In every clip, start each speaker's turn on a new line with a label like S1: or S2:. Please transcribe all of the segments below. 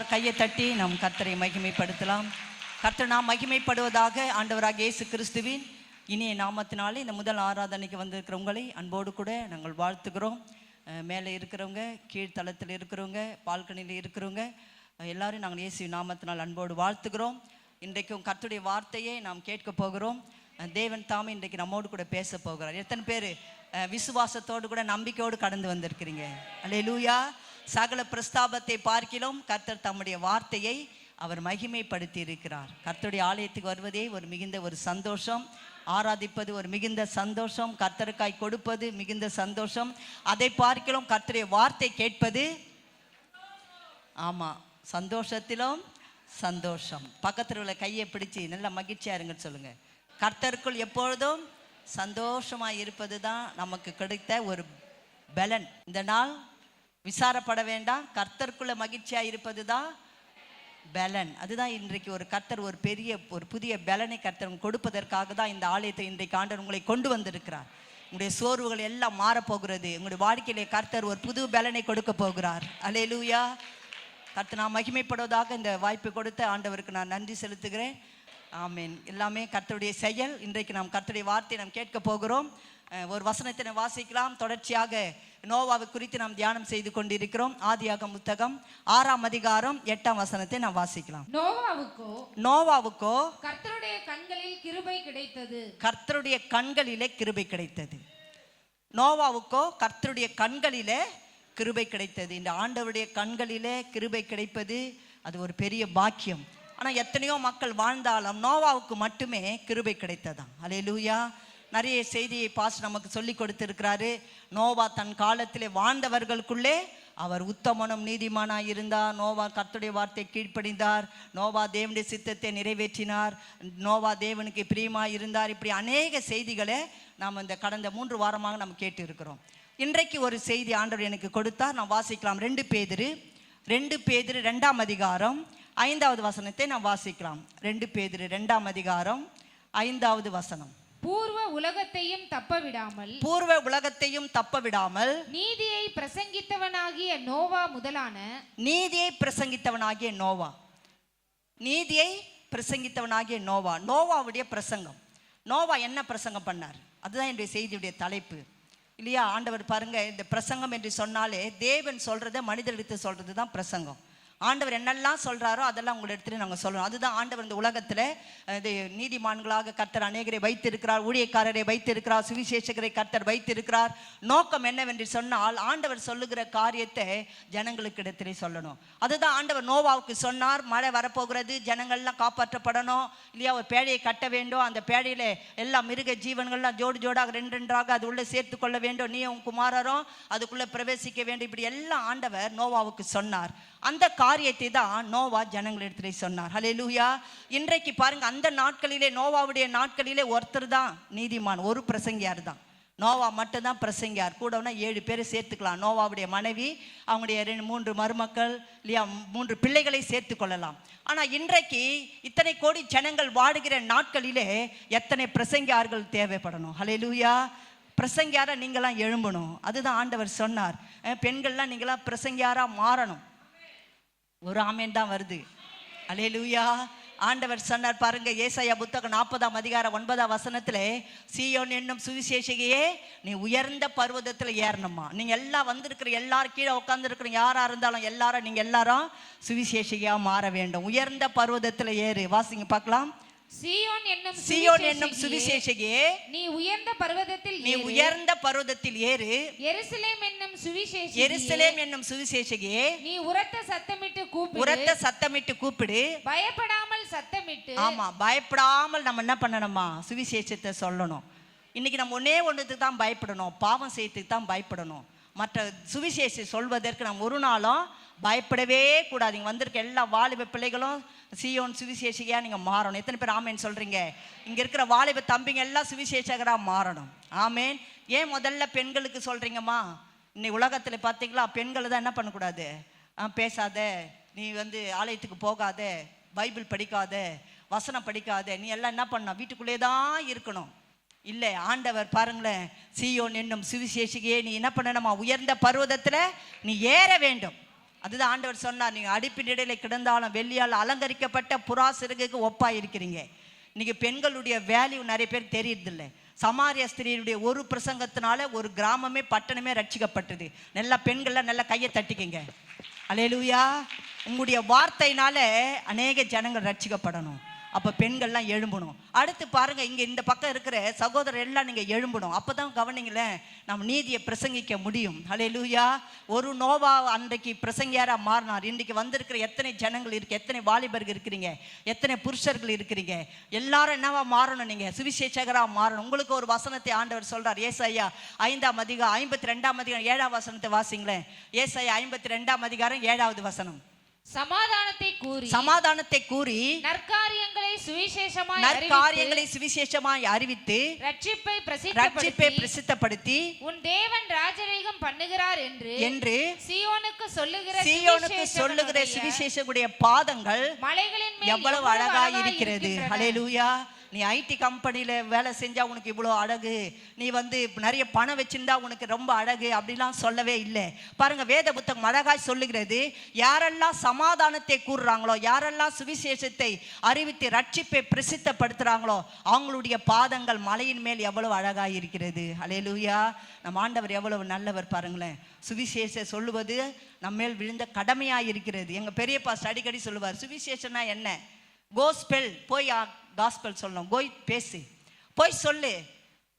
S1: எல்லாரும் கையை தட்டி நம் கர்த்தரை மகிமைப்படுத்தலாம். கர்த்தர் நாம் மகிமைப்படுவதாக. ஆண்டவராக இயேசு கிறிஸ்துவின் இனிய நாமத்தினாலே இந்த முதல் ஆராதனைக்கு வந்திருக்கிற உங்களை அன்போடு கூட நாங்கள் வாழ்த்துக்கிறோம். மேலே இருக்கிறவங்க, கீழ்த்தளத்தில் இருக்கிறவங்க, பால்கனியில் இருக்கிறவங்க எல்லாரும் நாங்கள் இயேசு நாமத்தினால் அன்போடு வாழ்த்துக்கிறோம். இன்றைக்கும் கர்த்தருடைய வார்த்தையை நாம் கேட்க போகிறோம். தேவன் தாமே இன்றைக்கு நம்மோடு கூட பேச போகிறார். எத்தனை பேர் விசுவாசத்தோடு கூட நம்பிக்கையோடு கடந்து வந்திருக்கிறீங்க? அல்லேலூயா. சகல பிரஸ்தாபத்தை பார்க்கிலும் கர்த்தர் தம்முடைய வார்த்தையை அவர் மகிமைப்படுத்தி இருக்கிறார். கர்த்தருடைய ஆலயத்துக்கு வருவதே ஒரு மிகுந்த ஒரு சந்தோஷம், ஆராதிப்பது ஒரு மிகுந்த சந்தோஷம், கர்த்தருக்காய் கொடுப்பது மிகுந்த சந்தோஷம். அதை பார்க்கிலும் கர்த்தருடைய வார்த்தை கேட்பது, ஆமாம், சந்தோஷத்திலும் சந்தோஷம். பக்கத்தில் உள்ள கையை பிடிச்சி நல்ல மகிழ்ச்சியாக இருங்கன்னு சொல்லுங்க. கர்த்தருக்குள் எப்பொழுதும் சந்தோஷமாக இருப்பது தான் நமக்கு கிடைத்த ஒரு பலன். இந்த நாள் விசாரப்பட வேண்டாம், கர்த்தருக்குள்ள மகிழ்ச்சியாக இருப்பது தான் பலன். அதுதான் இன்றைக்கு ஒரு கர்த்தர் ஒரு பெரிய ஒரு புதிய பலனை கர்த்தர் கொடுப்பதற்காக தான் இந்த ஆலயத்தை இன்றைக்கு ஆண்டவர் உங்களை கொண்டு வந்திருக்கிறார். உங்களுடைய சோர்வுகள் எல்லாம் மாறப்போகிறது. உங்களுடைய வாழ்க்கையிலே கர்த்தர் ஒரு புது பலனை கொடுக்க போகிறார். அல்லேலூயா. கர்த்தர் நான் மகிமைப்படுவதாக இந்த வாய்ப்பு கொடுத்த ஆண்டவருக்கு நான் நன்றி செலுத்துகிறேன். ஆமேன். எல்லாமே கர்த்தருடைய செயல். இன்றைக்கு நாம் கர்த்தருடைய வார்த்தையை நாம் கேட்க போகிறோம். ஒரு வசனத்தை வாசிக்கலாம். தொடர்ச்சியாக நோவாவை குறித்து நாம் தியானம் செய்து கொண்டிருக்கிறோம். ஆதியாகமம் புத்தகம் 6ஆம் அதிகாரம் 8ஆம் வசனத்தை நாம் வாசிக்கலாம். நோவாவுக்கோ
S2: கர்த்தருடைய கண்களில் கிருபை கிடைத்தது.
S1: கர்த்தருடைய கண்களிலே கிருபை கிடைத்தது. நோவாவுக்கோ கர்த்தருடைய கண்களிலே கிருபை கிடைத்தது. இந்த ஆண்டவருடைய கண்களிலே கிருபை கிடைப்பது அது ஒரு பெரிய பாக்கியம். ஆனால் எத்தனையோ மக்கள் வாழ்ந்தாலும் நோவாவுக்கு மட்டுமே கிருபை கிடைத்ததாம். அல்லேலூயா. நிறைய செய்தியை பாஸ் நமக்கு சொல்லி கொடுத்திருக்கிறாரு. நோவா தன் காலத்திலே வாழ்ந்தவர்களுக்குள்ளே அவர் உத்தமனும் நீதிமானாக இருந்தார். நோவா கர்த்தருடைய வார்த்தை கீழ்ப்படிந்தார். நோவா தேவனுடைய சித்தத்தை நிறைவேற்றினார். நோவா தேவனுக்கு பிரியமாக இருந்தார். இப்படி அநேக செய்திகளை நாம் இந்த கடந்த 3 வாரமாக நம்ம கேட்டு இருக்கிறோம். இன்றைக்கு ஒரு செய்தி ஆண்டவர் எனக்கு கொடுத்தார். நாம் வாசிக்கலாம். 2 பேதுரு 2ஆம் அதிகாரம் 5வது வசனத்தை நாம் வாசிக்கலாம். 2 பேதுரு 2ஆம் அதிகாரம் 5வது வசனம்.
S2: பூர்வ உலகத்தையும் தப்ப விடாமல் நீதியை பிரசங்கித்தவனாகிய நோவா. நோவாவுடைய பிரசங்கம். நோவா என்ன பிரசங்கம் பண்ணார்? அதுதான் என்னுடைய செய்தியுடைய தலைப்பு இல்லையா? ஆண்டவர் பாருங்க, இந்த பிரசங்கம் என்று சொன்னாலே தேவன் சொல்றதை மனிதரிடத்து சொல்றது தான் பிரசங்கம். ஆண்டவர் என்னெல்லாம் சொல்றாரோ அதெல்லாம் உங்களை இடத்துல நாங்கள் சொல்லணும். அதுதான் ஆண்டவர் இந்த உலகத்தில் இது நீதிமான்களாக கர்த்தர் அநேகரை வைத்திருக்கிறார், ஊழியக்காரரை வைத்திருக்கிறார், சுவிசேஷகரை கர்த்தர் வைத்திருக்கிறார். நோக்கம் என்னவென்று சொன்னால் ஆண்டவர் சொல்லுகிற காரியத்தை ஜனங்களுக்கு இடத்திலே சொல்லணும். அதுதான் ஆண்டவர் நோவாவுக்கு சொன்னார். மழை வரப்போகிறது, ஜனங்கள்லாம் காப்பாற்றப்படணும் இல்லையா? ஒரு பேழையை கட்ட வேண்டும். அந்த பேழையில எல்லா மிருக ஜீவன்கள்லாம் ஜோடு ஜோடாக 2 அது உள்ளே சேர்த்து கொள்ள வேண்டும். நீ உன் குமாரரும் அதுக்குள்ளே பிரவேசிக்க வேண்டும். இப்படி எல்லாம் ஆண்டவர் நோவாவுக்கு சொன்னார். அந்த காரியத்தை தான் நோவா ஜனங்களிடத்திலே சொன்னார். ஹல்லேலூயா. இன்றைக்கு பாருங்க, அந்த நாட்களிலே நோவாவுடைய நாட்களிலே ஒருத்தர் தான் நீதிமான், ஒரு பிரசங்கியார் தான். நோவா மட்டும் தான் பிரசங்கியார். கூடனா 7 பேரை சேர்த்துக்கலாம். நோவாவுடைய மனைவி, அவங்களுடைய 3 மருமக்கள் இல்லையா, 3 பிள்ளைகளை சேர்த்து கொள்ளலாம். ஆனால் இன்றைக்கு இத்தனை கோடி ஜனங்கள் வாடுகிற நாட்களிலே எத்தனை பிரசங்கியார்கள் தேவைப்படணும்? ஹல்லேலூயா. பிரசங்கியாரா நீங்களாம் எழும்பணும். அதுதான் ஆண்டவர் சொன்னார். பெண்கள்லாம் நீங்களாம் பிரசங்கியாரா மாறணும். ஒரு ஆமேன் தான் வருது. அல்லேலூயா. ஆண்டவர் சொன்னார் பாருங்க, ஏசாயா புத்தகம் 40ஆம் அதிகாரம் 9ஆம் வசனத்திலே, சீயோன் என்னும் சுவிசேஷகியே நீ உயர்ந்த பர்வதத்தில் ஏறணுமா. நீங்க எல்லாம் வந்திருக்கிற எல்லாரும், கீழே உட்கார்ந்து இருக்கிற யாரா இருந்தாலும் எல்லாரும் நீங்க எல்லாரும் சுவிசேஷகியா மாற வேண்டும். உயர்ந்த பர்வதத்தில் ஏறு. வாசிங்க பார்க்கலாம். சீயோன் என்னும்
S1: சுவிசேஷகியே
S2: நீ உயர்ந்த பர்வதத்தில்
S1: ஏறு.
S2: எருசலேம் என்னும் சுவிசேஷகியே
S1: நீ உரத்த சத்தமிட்டு கூப்பிடு.
S2: பயப்படாமல் சத்தமிட்டு.
S1: ஆமா, பயப்படாமல் நம்ம என்ன பண்ணணுமா? சுவிசேஷத்தை சொல்லணும். இன்னைக்கு நம்ம ஒண்ணுத்துக்கு தான் பயப்படணும், பாவம் செய்யறதுக்கு தான் பயப்படணும். மற்ற சுவிசேஷம் சொல்வதற்கு நம்ம ஒரு நாளும் பயப்படவே கூடாது. இங்கே வந்திருக்க எல்லா வாலிப பிள்ளைகளும் சீயோன் சுவிசேஷியா நீங்கள் மாறணும். எத்தனை பேர் ஆமேன் சொல்கிறீங்க? இங்கே இருக்கிற வாலிப தம்பிங்க எல்லாம் சுவிசேஷகராக மாறணும். ஆமேன். ஏன் முதல்ல பெண்களுக்கு சொல்கிறீங்கம்மா? இன்னைக்கு உலகத்தில் பார்த்தீங்களா, பெண்களை தான் என்ன பண்ணக்கூடாது? பேசாத, நீ ஆலயத்துக்கு போகாத, பைபிள் படிக்காத, வசனம் படிக்காத, நீ எல்லாம் என்ன பண்ணணும்? வீட்டுக்குள்ளே தான் இருக்கணும். இல்லை, ஆண்டவர் பாருங்களேன், சீயோன் என்னும் சுவிசேஷிகையே நீ என்ன பண்ணணுமா? உயர்ந்த பர்வதத்தில் நீ ஏற வேண்டும்.
S2: அதுதான் ஆண்டவர் சொன்னார், நீங்க அடுப்பின் இடையில கிடந்தாலும் வெள்ளியால் அலங்கரிக்கப்பட்ட புறா சிறகுக்கு ஒப்பா இருக்கிறீங்க. இன்னைக்கு பெண்களுடைய வேல்யூ நிறைய பேர் தெரியறதில்ல. சமாரிய ஸ்திரீருடைய ஒரு பிரசங்கத்தினால ஒரு கிராமமே பட்டணமே ரட்சிக்கப்பட்டது. நல்ல பெண்கள்லாம் நல்ல கையை தட்டிக்கிங்க. அல்லேலூயா. உங்களுடைய வார்த்தையினால அநேக ஜனங்கள் ரட்சிக்கப்படணும். அப்போ பெண்கள்லாம் எழும்பணும். அடுத்து பாருங்க, இங்கே இந்த பக்கம் இருக்கிற சகோதரர் எல்லாம் நீங்கள் எழும்பணும். அப்போ தான் கவனிங்களேன், நம்ம நீதியை பிரசங்கிக்க முடியும். அல்லேலூயா. ஒரு நோவா அன்றைக்கு பிரசங்கியாராக மாறினார். இன்றைக்கு வந்திருக்கிற எத்தனை ஜனங்கள் இருக்கு, எத்தனை வாலிபர்கள் இருக்கிறீங்க, எத்தனை புருஷர்கள் இருக்கிறீங்க, எல்லாரும் என்னவா மாறணும்? நீங்கள் சுவிசேஷகராக மாறணும். உங்களுக்கு ஒரு வசனத்தை ஆண்டவர் சொல்றார். ஏசாயா 5ஆம் அதிகாரம் 52ஆம் அதிகாரம் 7ஆம் வசனத்தை வாசிங்களேன். ஏசாயா 52ஆம் அதிகாரம் 7வது வசனம்.
S3: சமாதானத்தை கூறி
S2: நற்காரியங்களை சுவிசேஷமாய் அறிவித்து
S3: ரட்சிப்பை
S2: பிரசித்தப்படுத்தி
S3: உன் தேவன் ராஜரீகம் பண்ணுகிறார் என்று சீயோனுக்கு
S2: சொல்லுகிற சுவிசேஷகுடைய பாதங்கள்
S3: மலைகளின் மேல்
S2: எவ்வளவு அழகாய் இருக்கிறது. ஹல்லேலூயா. நீ ஐடி கம்பெனியில் வேலை செஞ்சா உனக்கு இவ்வளோ அழகு, நீ நிறைய பணம் வச்சிருந்தா உனக்கு ரொம்ப அழகு அப்படிலாம் சொல்லவே இல்லை. பாருங்க, வேத புத்தகம் அழகாய் சொல்லுகிறது. யாரெல்லாம் சமாதானத்தை கூறுறாங்களோ, யாரெல்லாம் சுவிசேஷத்தை அறிவித்து ரட்சிப்பை பிரசித்தப்படுத்துறாங்களோ அவங்களுடைய பாதங்கள் மலையின் மேல் எவ்வளவு அழகாய் இருக்கிறது. அல்லேலூயா. நம்ம ஆண்டவர் எவ்வளவு நல்லவர் பாருங்களேன். சுவிசேஷம் சொல்லுவது நம்ம மேல் விழுந்த கடமையாக இருக்கிறது. எங்க பெரிய பாஸ்டர் அடிக்கடி சொல்லுவார், சுவிசேஷனா என்ன? கோஸ்பெல், போய் காஸ்பெல் சொல்லணும், போய் பேசு, போய் சொல்லு.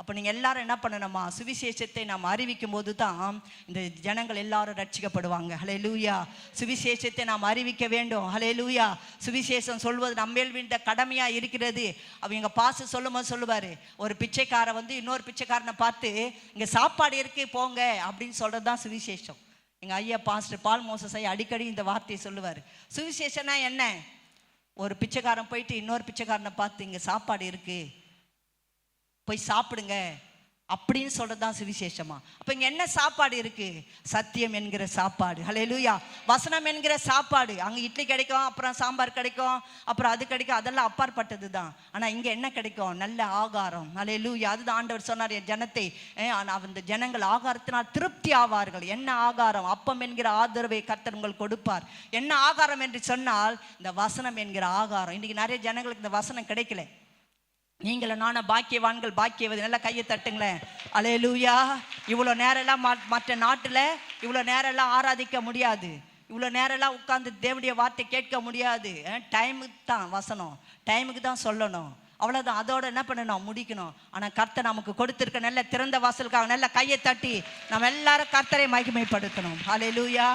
S2: அப்போ நீங்கள் எல்லாரும் என்ன பண்ணணுமா? சுவிசேஷத்தை நாம் அறிவிக்கும் போது தான் இந்த ஜனங்கள் எல்லாரும் ரட்சிக்கப்படுவாங்க. ஹல்லேலூயா. சுவிசேஷத்தை நாம் அறிவிக்க வேண்டும். ஹல்லேலூயா. சுவிசேஷம் சொல்வது நம்மேல் விழுந்த கடமையாக இருக்கிறது. அவங்க பாச சொல்லும்போது சொல்லுவார், ஒரு பிச்சைக்காரை இன்னொரு பிச்சைக்காரனை பார்த்து இங்கே சாப்பாடு இருக்கு போங்க அப்படின்னு சொல்கிறது தான் சுவிசேஷம். எங்கள் ஐயா பாஸ்டர் பால் மோசஸ் ஐயா அடிக்கடி இந்த வார்த்தையை சொல்லுவார். சுவிசேஷனா என்ன? ஒரு பிச்சைக்காரன் போயிட்டு இன்னொரு பிச்சைக்காரனை பார்த்து இங்கே சாப்பாடு இருக்கு போய் சாப்பிடுங்க அப்படின்னு சொல்றது தான் சுவிசேஷமா? அப்போ இங்கே என்ன சாப்பாடு இருக்கு? சத்தியம் என்கிற சாப்பாடு. ஹல்லேலூயா. வசனம் என்கிற சாப்பாடு. அங்கே இட்லி கிடைக்கும், அப்புறம் சாம்பார் கிடைக்கும், அப்புறம் அது கிடைக்கும், அதெல்லாம் அப்பாற்பட்டது தான். ஆனால் இங்கே என்ன கிடைக்கும்? நல்ல ஆகாரம். ஹல்லேலூயா. அதுதான் ஆண்டவர் சொன்னார், என் ஜனத்தை அந்த ஜனங்கள் ஆகாரத்தினால் திருப்தி ஆவார்கள். என்ன ஆகாரம்? அப்பம் என்கிற ஆதரவை கர்த்தர் உங்களுக்கு கொடுப்பார். என்ன ஆகாரம் என்று சொன்னால் இந்த வசனம் என்கிற ஆகாரம். இன்னைக்கு நிறைய ஜனங்களுக்கு இந்த வசனம் கிடைக்கல. நீங்கள நானும் பாக்கியவான்கள், பாக்கியவதி. நல்லா கையை தட்டுங்களேன். அல்லேலூயா. இவ்வளோ நேரம்லாம் மற்ற நாட்டில் இவ்வளோ நேரம்லாம் ஆராதிக்க முடியாது, இவ்வளோ நேரம்லாம் உட்காந்து தேவனுடைய வார்த்தை கேட்க முடியாது. டைமுக்கு தான் வசனம், டைமுக்கு தான் சொல்லணும், அவ்வளோதான். அதோட என்ன பண்ணணும்? முடிக்கணும். ஆனால் கர்த்தர் நமக்கு கொடுத்துருக்க நல்ல திறந்த வாசலுக்காக நல்ல கையை தட்டி நம்ம எல்லாரும் கர்த்தரை மகிமைப்படுத்தணும். ஹல்லேலூயா.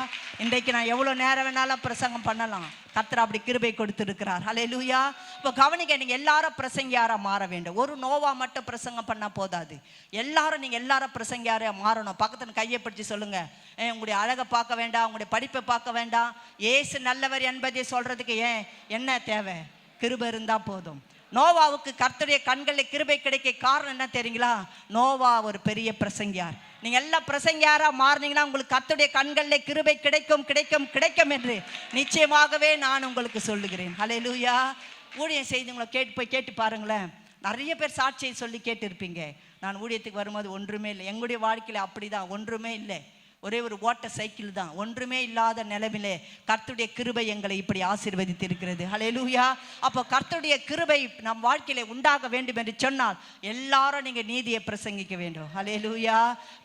S2: இன்றைக்கு நான் எவ்வளோ நேரம் வேணாலும் பிரசங்கம் பண்ணலாம். கர்த்தர் அப்படி கிருபை கொடுத்துருக்கிறார். ஹல்லேலூயா. இப்போ கவனிக்க, நீங்கள் எல்லாரும் பிரசங்கியாரா மாற வேண்டும். ஒரு நோவா மட்டும் பிரசங்கம் பண்ணால் போதாது. நீங்கள் எல்லாரும் பிரசங்கியாரா மாறணும். பக்கத்தில் கையை பிடிச்சி சொல்லுங்க, உங்களுடைய அழகை பார்க்க வேண்டாம், உங்களுடைய படிப்பை பார்க்க வேண்டாம், ஏசு நல்லவர் என்பதை சொல்றதுக்கு என்ன தேவை? கிருபை இருந்தால் போதும். நோவாவுக்கு கர்த்தருடைய கண்களில் கிருபை கிடைக்க காரணம் என்ன தெரியுங்களா? நோவா ஒரு பெரிய பிரசங்கியார். நீங்க எல்லாம் பிரசங்கியாரா மாறினீங்கன்னா உங்களுக்கு கர்த்தருடைய கண்களில் கிருபை கிடைக்கும் கிடைக்கும் கிடைக்கும் என்று நிச்சயமாகவே நான் உங்களுக்கு சொல்லுகிறேன். ஹல்லேலூயா. ஊழியம் செய்தவங்களை கேட்டு பாருங்களேன். நிறைய பேர் சாட்சியை சொல்லி கேட்டு இருப்பீங்க. நான் ஊழியத்துக்கு வரும்போது ஒன்றுமே இல்லை, எங்களுடைய வாழ்க்கையில் அப்படிதான், ஒன்றுமே இல்லை, ஒரே ஒரு ஓட்ட சைக்கிள் தான், ஒன்றுமே இல்லாத நிலைமையிலே கர்த்தருடைய கிருபை எங்களை இப்படி ஆசீர்வதித்து இருக்கிறது. ஹல்லேலூயா. அப்போ கர்த்தருடைய கிருபை நம் வாழ்க்கையில உண்டாக வேண்டும் என்று சொன்னால் எல்லாரும் நீங்க நீதியை பிரசங்கிக்க வேண்டும். ஹல்லேலூயா.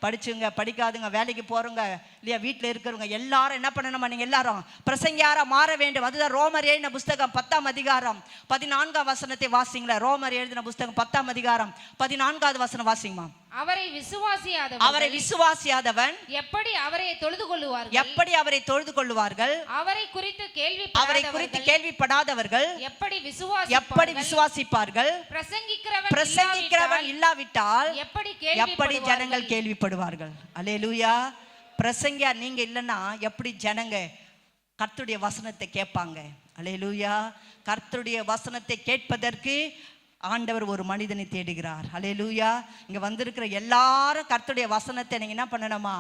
S2: படிச்சுங்க, படிக்காதுங்க, வேலைக்கு போறவங்க இல்லையா, வீட்டில் இருக்கிறவங்க எல்லாரும் என்ன பண்ணணுமா? நீங்க எல்லாரும் பிரசங்கியாரா மாற வேண்டும். அதுதான் ரோமர் எழுதின புஸ்தகம் 10ஆம் அதிகாரம் 14ஆம் வசனத்தை வாசிங்களேன். ரோமர் எழுதின புஸ்தகம் 10ஆம் அதிகாரம் 14வது வசனம் வாசிங்கம்மா.
S3: அவரை
S2: விசுவாசியாதவன்
S3: எப்படி அவரை தொழுது கொள்ளுவார்கள்? அவரை குறித்து
S2: கேள்விப்படாதவர்கள் எப்படி விசுவாசிப்பார்கள்? பிரசங்கிக்கிறவன் இல்லாவிட்டால் எப்படி ஜனங்கள் கேள்விப்படுவார்கள்? அல்லேலூயா. பிரசங்கியா நீங்க இல்லைன்னா எப்படி ஜனங்க கர்த்தருடைய வசனத்தை கேட்பாங்க? அல்லேலூயா. கர்த்தருடைய வசனத்தை கேட்பதற்கு ஆண்டவர் ஒரு மனிதனை தேடுகிறார். ஹல்லேலூயா. இங்க வந்திருக்கிற எல்லாரும் கர்த்தருடைய வசனத்தை நீங்க என்ன பண்ணணுமா?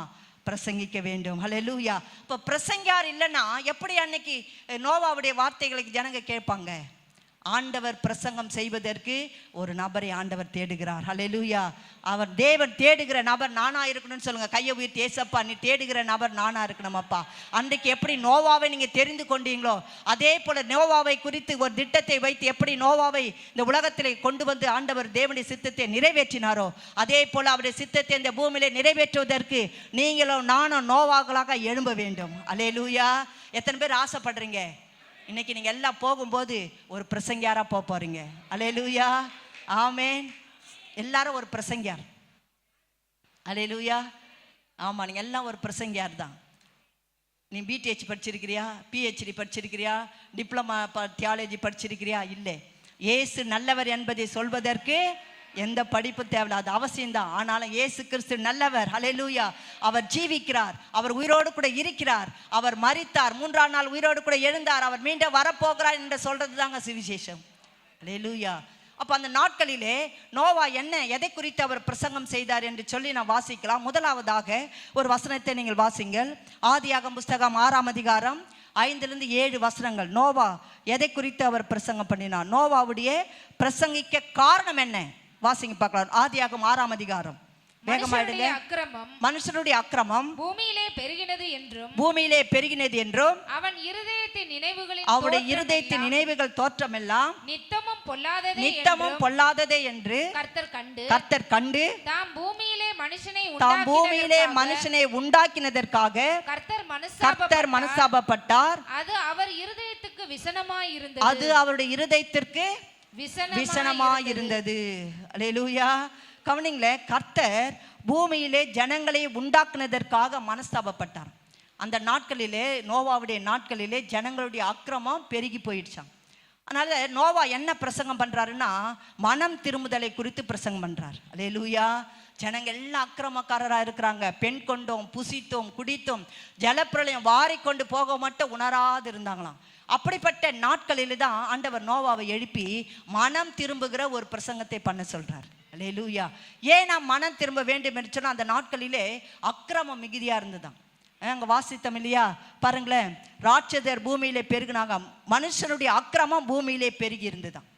S2: பிரசங்கிக்க வேண்டும். ஹல்லேலூயா. இப்போ பிரசங்கியார் இல்லைன்னா எப்படி அன்னைக்கு நோவாவுடைய வார்த்தைகளுக்கு ஜனங்க கேட்பாங்க? ஆண்டவர் பிரசங்கம் செய்வதற்கு ஒரு நபரை ஆண்டவர் தேடுகிறார். ஹல்லேலூயா. அவர் தேவன் தேடுகிற நபர் நானா இருக்கணும்னு சொல்லுங்க. கையை உயர்த்தி, ஏசப்பா நீ தேடுகிற நபர் நானா இருக்கணும் அப்பா. அன்றைக்கு எப்படி நோவாவை நீங்க தெரிந்து கொண்டீங்களோ அதே போல நோவாவை குறித்து ஒரு திட்டத்தை வைத்து எப்படி நோவாவை இந்த உலகத்திலே கொண்டு வந்து ஆண்டவர் தேவனுடைய சித்தத்தை நிறைவேற்றினாரோ அதே போல அவருடைய சித்தத்தை இந்த பூமியிலே நிறைவேற்றுவதற்கு நீங்களும் நானும் நோவாக்களாக எழும்ப வேண்டும். ஹல்லேலூயா. எத்தனை பேர் ஆசைப்படுறீங்க? இன்னைக்கு நீங்க எல்லாம் போகும்போது ஒரு பிரசங்கியாரா போறீங்க. அல்லேலூயா. ஆமென். எல்லாரும் ஒரு பிரசங்கியார். அல்லேலூயா. ஆமா, நீங்க எல்லாம் ஒரு பிரசங்கியார் தான். நீ பிடிஹெச் படிச்சிருக்கிறியா, பிஹெச்டி படிச்சிருக்கிறியா, டிப்ளமா தியாலஜி படிச்சிருக்கிறியா? இல்லை. இயேசு நல்லவர் என்பதை சொல்வதற்கு எந்த படிப்பு தேவையில்லை, அது அவசியம்தான். ஆனாலும் இயேசு கிறிஸ்து நல்லவர். ஹல்லேலூயா. அவர் ஜீவிக்கிறார், அவர் உயிரோடு கூட இருக்கிறார், அவர் மரித்தார், 3ஆம் நாள் உயிரோடு கூட எழுந்தார், அவர் மீண்டும் வரப்போகிறார் என்று சொல்றது தாங்க சுவிசேஷம். ஹல்லேலூயா. அப்போ அந்த நாட்களிலே நோவா எதை குறித்து அவர் பிரசங்கம் செய்தார் என்று சொல்லி நான் வாசிக்கலாம். முதலாவதாக ஒரு வசனத்தை நீங்கள் வாசிங்கள். ஆதியாகமம் புஸ்தகம் 6ஆம் அதிகாரம் 5-7 வசனங்கள். நோவா எதை குறித்து அவர் பிரசங்கம் பண்ணினார்? நோவாவுடைய பிரசங்கிக்க காரணம் என்ன? வாசிங்க பார்க்கலாம். ஆதியாகமம் 6ஆம் அதிகாரம். மனுஷனுடைய அக்கிரமம் பூமியிலே பெருகினது என்றும் அவனுடைய இருதயத்தின் நினைவுகள் தோற்றமெல்லாம் நித்தமும் பொல்லாததே என்று கர்த்தர் கண்டு தாம் பூமியிலே மனுஷனை உண்டாக்கினதற்காக கர்த்தர் மனஸ்தாபப்பட்டார். அது அவருடைய இருதயத்திற்கு விசனமாயிருந்தது. அல்லேலூயா. கவனிங்களே, கர்த்தர் பூமியிலே ஜனங்களை உண்டாக்குனதற்காக மனஸ்தாபப்பட்டார். அந்த நாட்களிலே, நோவாவுடைய நாட்களிலே ஜனங்களுடைய அக்கிரமம் பெருகி போயிடுச்சான். அதனால நோவா என்ன பிரசங்கம் பண்றாருன்னா மனம் திரும்புதலை குறித்து பிரசங்கம் பண்றார். அல்லேலூயா. ஜனங்க எல்லாம் அக்கிரமக்காரராக இருக்கிறாங்க. பெண் கொண்டோம், புசித்தோம், குடித்தோம், ஜலப்பிரளயம் வாரிக்கொண்டு போக மட்டும் உணராது இருந்தாங்களாம். அப்படிப்பட்ட நாட்களில் தான் ஆண்டவர் நோவாவை எழுப்பி மனம் திரும்புகிற ஒரு பிரசங்கத்தை பண்ண சொல்றார். அல்லேலூயா. ஏன் நாம் மனம் திரும்ப வேண்டும் என்று சொன்னால் அந்த நாட்களிலே அக்கிரமம் மிகுதியா இருந்துதான். அங்க வாசித்தம் இல்லையா? பாருங்களேன், ராட்சதர் பூமியிலே பெருகினாங்க. மனுஷனுடைய அக்கிரமம் பூமியிலே பெருகி இருந்துதான்.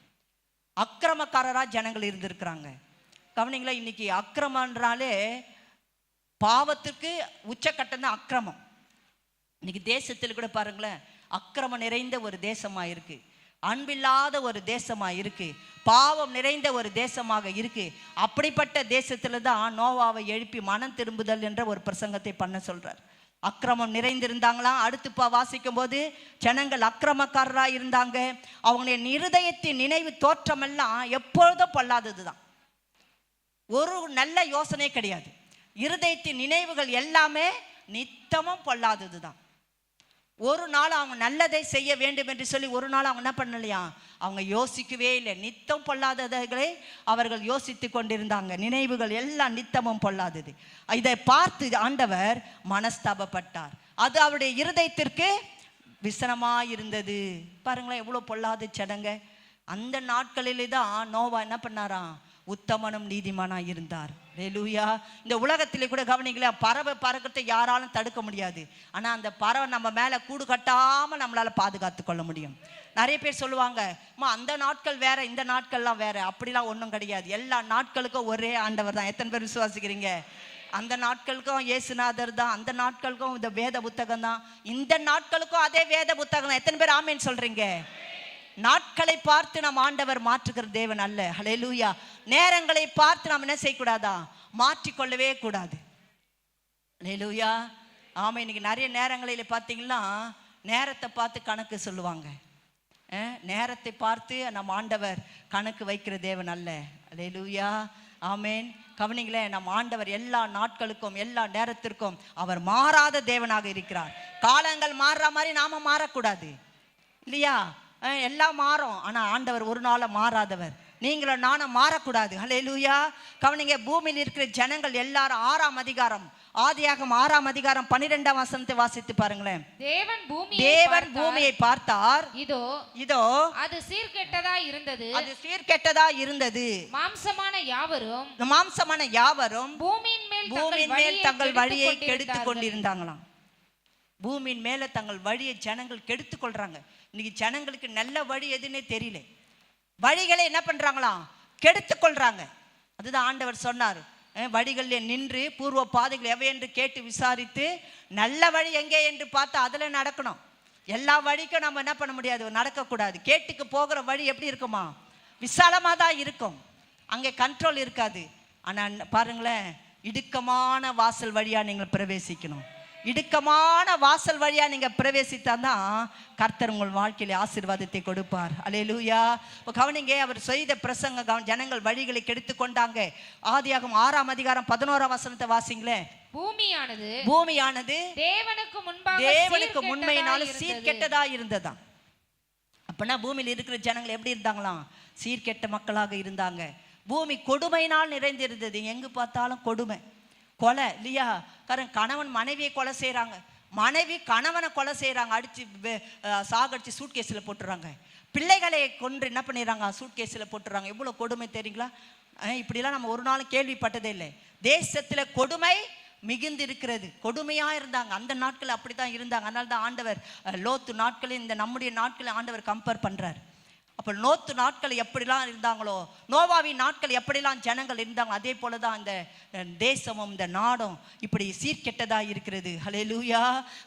S2: அக்கிரமக்காரரா ஜனங்கள் இருந்திருக்கிறாங்க. கவனிங்களா, இன்னைக்கு அக்கிரமன்றாலே பாவத்துக்கு உச்சக்கட்டம் தான் அக்கிரமம். இன்னைக்கு தேசத்தில் கூட பாருங்களேன், அக்கிரமம் நிறைந்த ஒரு தேசமா இருக்கு, அன்பில்லாத ஒரு தேசமா இருக்கு, பாவம் நிறைந்த ஒரு தேசமாக இருக்கு. அப்படிப்பட்ட தேசத்துல தான் நோவாவை எழுப்பி மனம் திரும்புதல் என்ற ஒரு பிரசங்கத்தை பண்ண சொல்றார். அக்கிரமம் நிறைந்திருந்தாங்களாம். அடுத்து வாசிக்கும் போது ஜனங்கள் அக்கிரமக்காரராக இருந்தாங்க. அவங்களுடைய இருதயத்தின் நினைவு தோற்றமெல்லாம் எப்பொழுதும் பொல்லாதது தான். ஒரு நல்ல யோசனை கிடையாது. இருதயத்தின் நினைவுகள் எல்லாமே நித்தமும் பொல்லாதது தான். ஒரு நாள் அவங்க நல்லதை செய்ய வேண்டும் என்று சொல்லி ஒரு நாள் அவங்க என்ன பண்ணலையா, அவங்க யோசிக்கவே இல்லை. நித்தம் பொல்லாததை அவர்கள் யோசித்து கொண்டிருந்தாங்க. நினைவுகள் எல்லாம் நித்தமும் பொல்லாதது. இதை பார்த்து ஆண்டவர் மனஸ்தாபப்பட்டார். அது அவருடைய இருதயத்திற்கு விசனமாயிருந்தது. பாருங்களேன், எவ்வளோ பொல்லாத சடங்க. அந்த நாட்களிலே தான் நோவா என்ன பண்ணாராம், உத்தமனும் நீதிமானா இருந்தார். ஹல்லேலூயா. இந்த உலகத்திலே கூட கவனிங்களா, பறவை பறக்கிறதை யாராலும் தடுக்க முடியாது. ஆனால் அந்த பறவை நம்ம மேலே கூடு கட்டாமல் நம்மளால் பாதுகாத்து கொள்ள முடியும். நிறைய பேர் சொல்லுவாங்க, அந்த நாட்கள் வேற, இந்த நாட்கள்லாம் வேற. அப்படிலாம் ஒன்றும் கிடையாது. எல்லா நாட்களுக்கும் ஒரே ஆண்டவர் தான். எத்தனை பேர் விசுவாசிக்கிறீங்க? அந்த நாட்களுக்கும் இயேசுநாதர் தான், அந்த நாட்களுக்கும் இந்த வேத புத்தகம் தான், இந்த நாட்களுக்கும் அதே வேத புத்தகம் தான். எத்தனை பேர் ஆமேன்னு சொல்றீங்க? நாட்களை பார்த்து நம் ஆண்டவர் மாற்றுகிற தேவன் அல்ல. ஹல்லேலூயா. நேரங்களை பார்த்து நாம் என்ன செய்யக்கூடாதா, மாற்றிக்கொள்ளவே கூடாது. ஹல்லேலூயா. ஆமா, இன்னைக்கு நிறைய நேரங்களில் பார்த்தீங்கன்னா நேரத்தை பார்த்து கணக்கு சொல்லுவாங்க. நேரத்தை பார்த்து நம் ஆண்டவர் கணக்கு வைக்கிற தேவன் அல்ல. ஹல்லேலூயா. ஆமேன். கவனிங்களேன், நம் ஆண்டவர் எல்லா நாட்களுக்கும் எல்லா நேரத்திற்கும் அவர் மாறாத தேவனாக இருக்கிறார். காலங்கள் மாறுற மாதிரி நாம மாறக்கூடாது இல்லையா? எல்லாம் மாறும், ஆனா ஆண்டவர் ஒரு நாள மாறாதவர். நீங்களும் நானும் மாறக்கூடாது. ஹல்லேலூயா. கவனிங்க, பூமியில் இருக்கிற ஜனங்கள் எல்லாரும் 6ஆம் அதிகாரம், ஆதியாகமம் 6ஆம் அதிகாரம் 12ஆம் வசனத்தை வாசித்து பாருங்களேன். தேவன் பூமியை பார்த்தார், இதோ அது சீர்கெட்டதா இருந்தது. மாம்சமான யாவரும் பூமியின் மேல் தங்கள் வழியை கெடுத்து கொண்டிருந்தாங்களாம். பூமியின் மேல தங்கள் வழியை ஜனங்கள் கெடுத்து கொள்றாங்க. இன்னைக்கு ஜனங்களுக்கு நல்ல வழி எதுன்னே தெரியல. வழிகளை என்ன பண்றாங்களாம், கெடுத்து கொள்றாங்க. அதுதான் ஆண்டவர் சொன்னார், வழிகளில் நின்று பூர்வ பாதைகள் எவை என்று கேட்டு விசாரித்து நல்ல வழி எங்கே என்று பார்த்து அதில் நடக்கணும். எல்லா வழிக்கும் நம்ம என்ன பண்ண முடியாது, நடக்கக்கூடாது. கேட்டுக்கு போகிற வழி எப்படி இருக்குமா, விசாலமாக தான் இருக்கும், அங்கே கண்ட்ரோல் இருக்காது. ஆனால் பாருங்களேன், இடுக்கமான வாசல் வழியாக நீங்கள் பிரவேசிக்கணும். இடுக்கமான வாசல் வழியா நீங்க பிரவேசித்தாதான் கர்த்தர் உங்கள் வாழ்க்கையில ஆசீர்வாதத்தை கொடுப்பார். அல்லேலூயா. கவனிங்க, அவர் செய்த பிரசங்க ஜனங்கள் வழிகளை கெடுத்து கொண்டாங்க. ஆதியாகமம் 6ஆம் அதிகாரம் 11ஆம் வசனத்தை வாசிங்களேன். பூமியானது தேவனுக்கு முன்மையினால சீர்கெட்டதா இருந்ததா. அப்பனா பூமியில் இருக்கிற ஜனங்கள் எப்படி இருந்தாங்களாம், சீர்கெட்ட மக்களாக இருந்தாங்க. பூமி கொடுமையினால் நிறைந்திருந்தது. எங்கு பார்த்தாலும் கொடுமை, கொலை இல்லையா. கணவன் மனைவியை கொலை செய்கிறாங்க, மனைவி கணவனை கொலை செய்கிறாங்க, அடித்து சாகடிச்சு சூட்கேஸில் போட்டுறாங்க. பிள்ளைகளை கொன்று என்ன பண்ணிடுறாங்க, சூட்கேஸில் போட்டுறாங்க. எவ்வளோ கொடுமை தெரியுங்களா. இப்படிலாம் நம்ம ஒரு நாளும் கேள்விப்பட்டதே இல்லை. தேசத்தில் கொடுமை மிகுந்து இருக்கிறது. கொடுமையாக இருந்தாங்க அந்த நாட்கள், அப்படி தான் இருந்தாங்க. அதனால தான் ஆண்டவர் லோத்து நாட்களில் இந்த நம்முடைய நாட்களை ஆண்டவர் கம்பேர் பண்ணுறார். அப்போ லோத்து நாட்கள் எப்படிலாம் இருந்தாங்களோ, நோவாவின் நாட்கள் எப்படிலாம் ஜனங்கள் இருந்தாங்க, அதே போல தான் இந்த தேசமும் இந்த நாடும் இப்படி சீர்கெட்டதாக இருக்கிறது. ஹல்லேலூயா.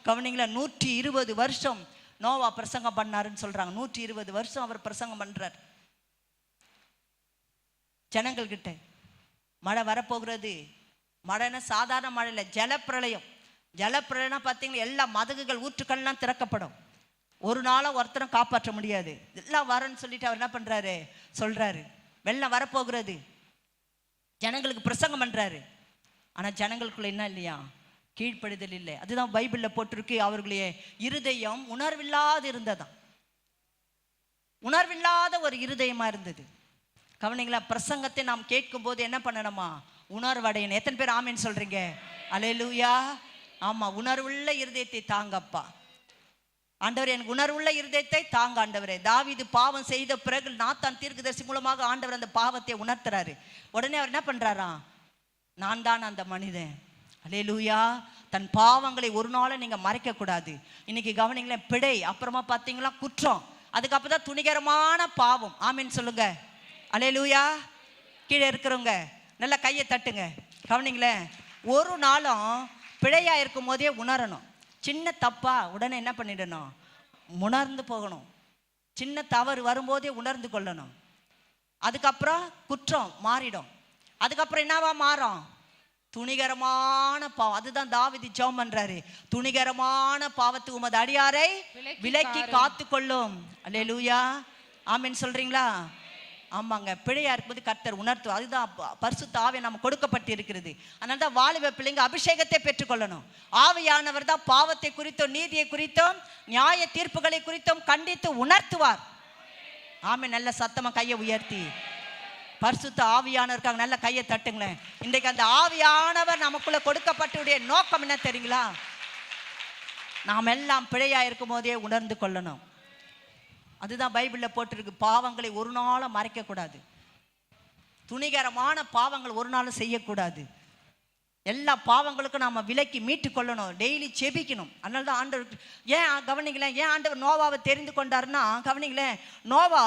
S2: கவனிங்களா, 120 வருஷம் நோவா பிரசங்கம் பண்ணாருன்னு சொல்றாங்க. 120 வருஷம் அவர் பிரசங்கம் பண்றார் ஜனங்கள் கிட்ட. மழை வரப்போகிறது. மழைன்னா சாதாரண மழை இல்லை, ஜலப்பிரளயம். ஜலப்பிரளயம்னா பார்த்தீங்கன்னா எல்லா மதகுகள் ஊற்றுக்கள்லாம் திறக்கப்படும். ஒரு நாளும் ஒருத்தரும் காப்பாற்ற முடியாது. எல்லாம் வரன்னு சொல்லிட்டு அவர் என்ன பண்றாரு, சொல்றாரு வெள்ளம் வரப்போகிறது. ஜனங்களுக்கு பிரசங்கம் பண்றாரு. ஆனா ஜனங்களுக்குள்ள என்ன இல்லையா, கீழ்ப்படுதல் இல்லை. அதுதான் பைபிள்ல போட்டிருக்கு, அவர்களுடைய இருதயம் உணர்வில்லாது இருந்ததாம். உணர்வில்லாத ஒரு இருதயமா இருந்தது. கவனிங்களா, பிரசங்கத்தை நாம் கேட்கும் போது என்ன பண்ணணுமா, உணர்வடையணும். எத்தனை பேர் ஆமேன்னு சொல்றீங்க? அல்லேலூயா. ஆமா, உணர்வுள்ள இருதயத்தை தாங்கப்பா. ஆண்டவர் எனக்கு உணர்வுள்ள இருதயத்தை தாங்க ஆண்டவரே. தாவீது பாவம் செய்த பிறகு நாத்தான் தீர்க்கதரிசி மூலமாக ஆண்டவர் அந்த பாவத்தை உணர்த்துறாரு. உடனே அவர் என்ன பண்றாரா, நான் தான் அந்த மனிதன். அல்லேலூயா. தன் பாவங்களை ஒரு நாள் நீங்க மறைக்க கூடாது. இன்னைக்கு கவனிங்களேன், பிழை, அப்புறமா பார்த்தீங்களா குற்றம், அதுக்கப்புறம் தான் துணிகரமான பாவம். ஆமீன் சொல்லுங்க. அல்லேலூயா. கீழே இருக்கிறவங்க நல்லா கையை தட்டுங்க. கவனிங்களேன், ஒரு நாளும் பிழையா இருக்கும் போதே உணரணும். சின்ன தப்பா உடனே என்ன பண்ணிடணும், உணர்ந்து போகணும். சின்ன தவறு வரும்போதே உணர்ந்து கொள்ளணும். அதுக்கப்புறம் குற்றம் மாறிடும். அதுக்கப்புறம் என்னவா மாறும், துணிகரமான பாவம். அதுதான் தாவீது ஜெபம் பண்றாரு, துணிகரமான பாவத்துக்கு உமது அடியாரை விலக்கி காத்து கொள்ளும். அல்லேலூயா. ஆமீன் சொல்றீங்களா? ஆமாங்க, பிழையா இருக்கும்போது கர்த்தர் உணர்த்தும். அதுதான் பரிசுத்த ஆவி நம்ம கொடுக்கப்பட்டு இருக்கிறது. அதனால தான் வாலிப பிள்ளைங்க அபிஷேகத்தை பெற்றுக்கொள்ளணும். ஆவியானவர் தான் பாவத்தை குறித்தும் நீதியை குறித்தும் நியாய தீர்ப்புகளை குறித்தும் கண்டித்து உணர்த்துவார். ஆமே, நல்ல சத்தமா கையை உயர்த்தி பரிசுத்த ஆவியானவருக்காக நல்ல கையை தட்டுங்களேன். இன்றைக்கு அந்த ஆவியானவர் நமக்குள்ள கொடுக்கப்பட்டுடைய நோக்கம் என்ன தெரியுங்களா, நாம் எல்லாம் பிழையா இருக்கும் போதே உணர்ந்து கொள்ளணும். அதுதான் பைபிளில் போட்டிருக்கு, பாவங்களை ஒரு நாளும் மறைக்கக்கூடாது. துணிகரமான பாவங்கள் ஒரு நாளும் செய்யக்கூடாது. எல்லா பாவங்களுக்கும் நாம் விலக்கி மீட்டு கொள்ளணும். டெய்லி செபிக்கணும். அதனால தான் ஆண்டவர் ஏன் கவனிங்களேன், ஏன் ஆண்டவர் நோவாவை தெரிந்து கொண்டாருன்னா, கவனிங்களேன், நோவா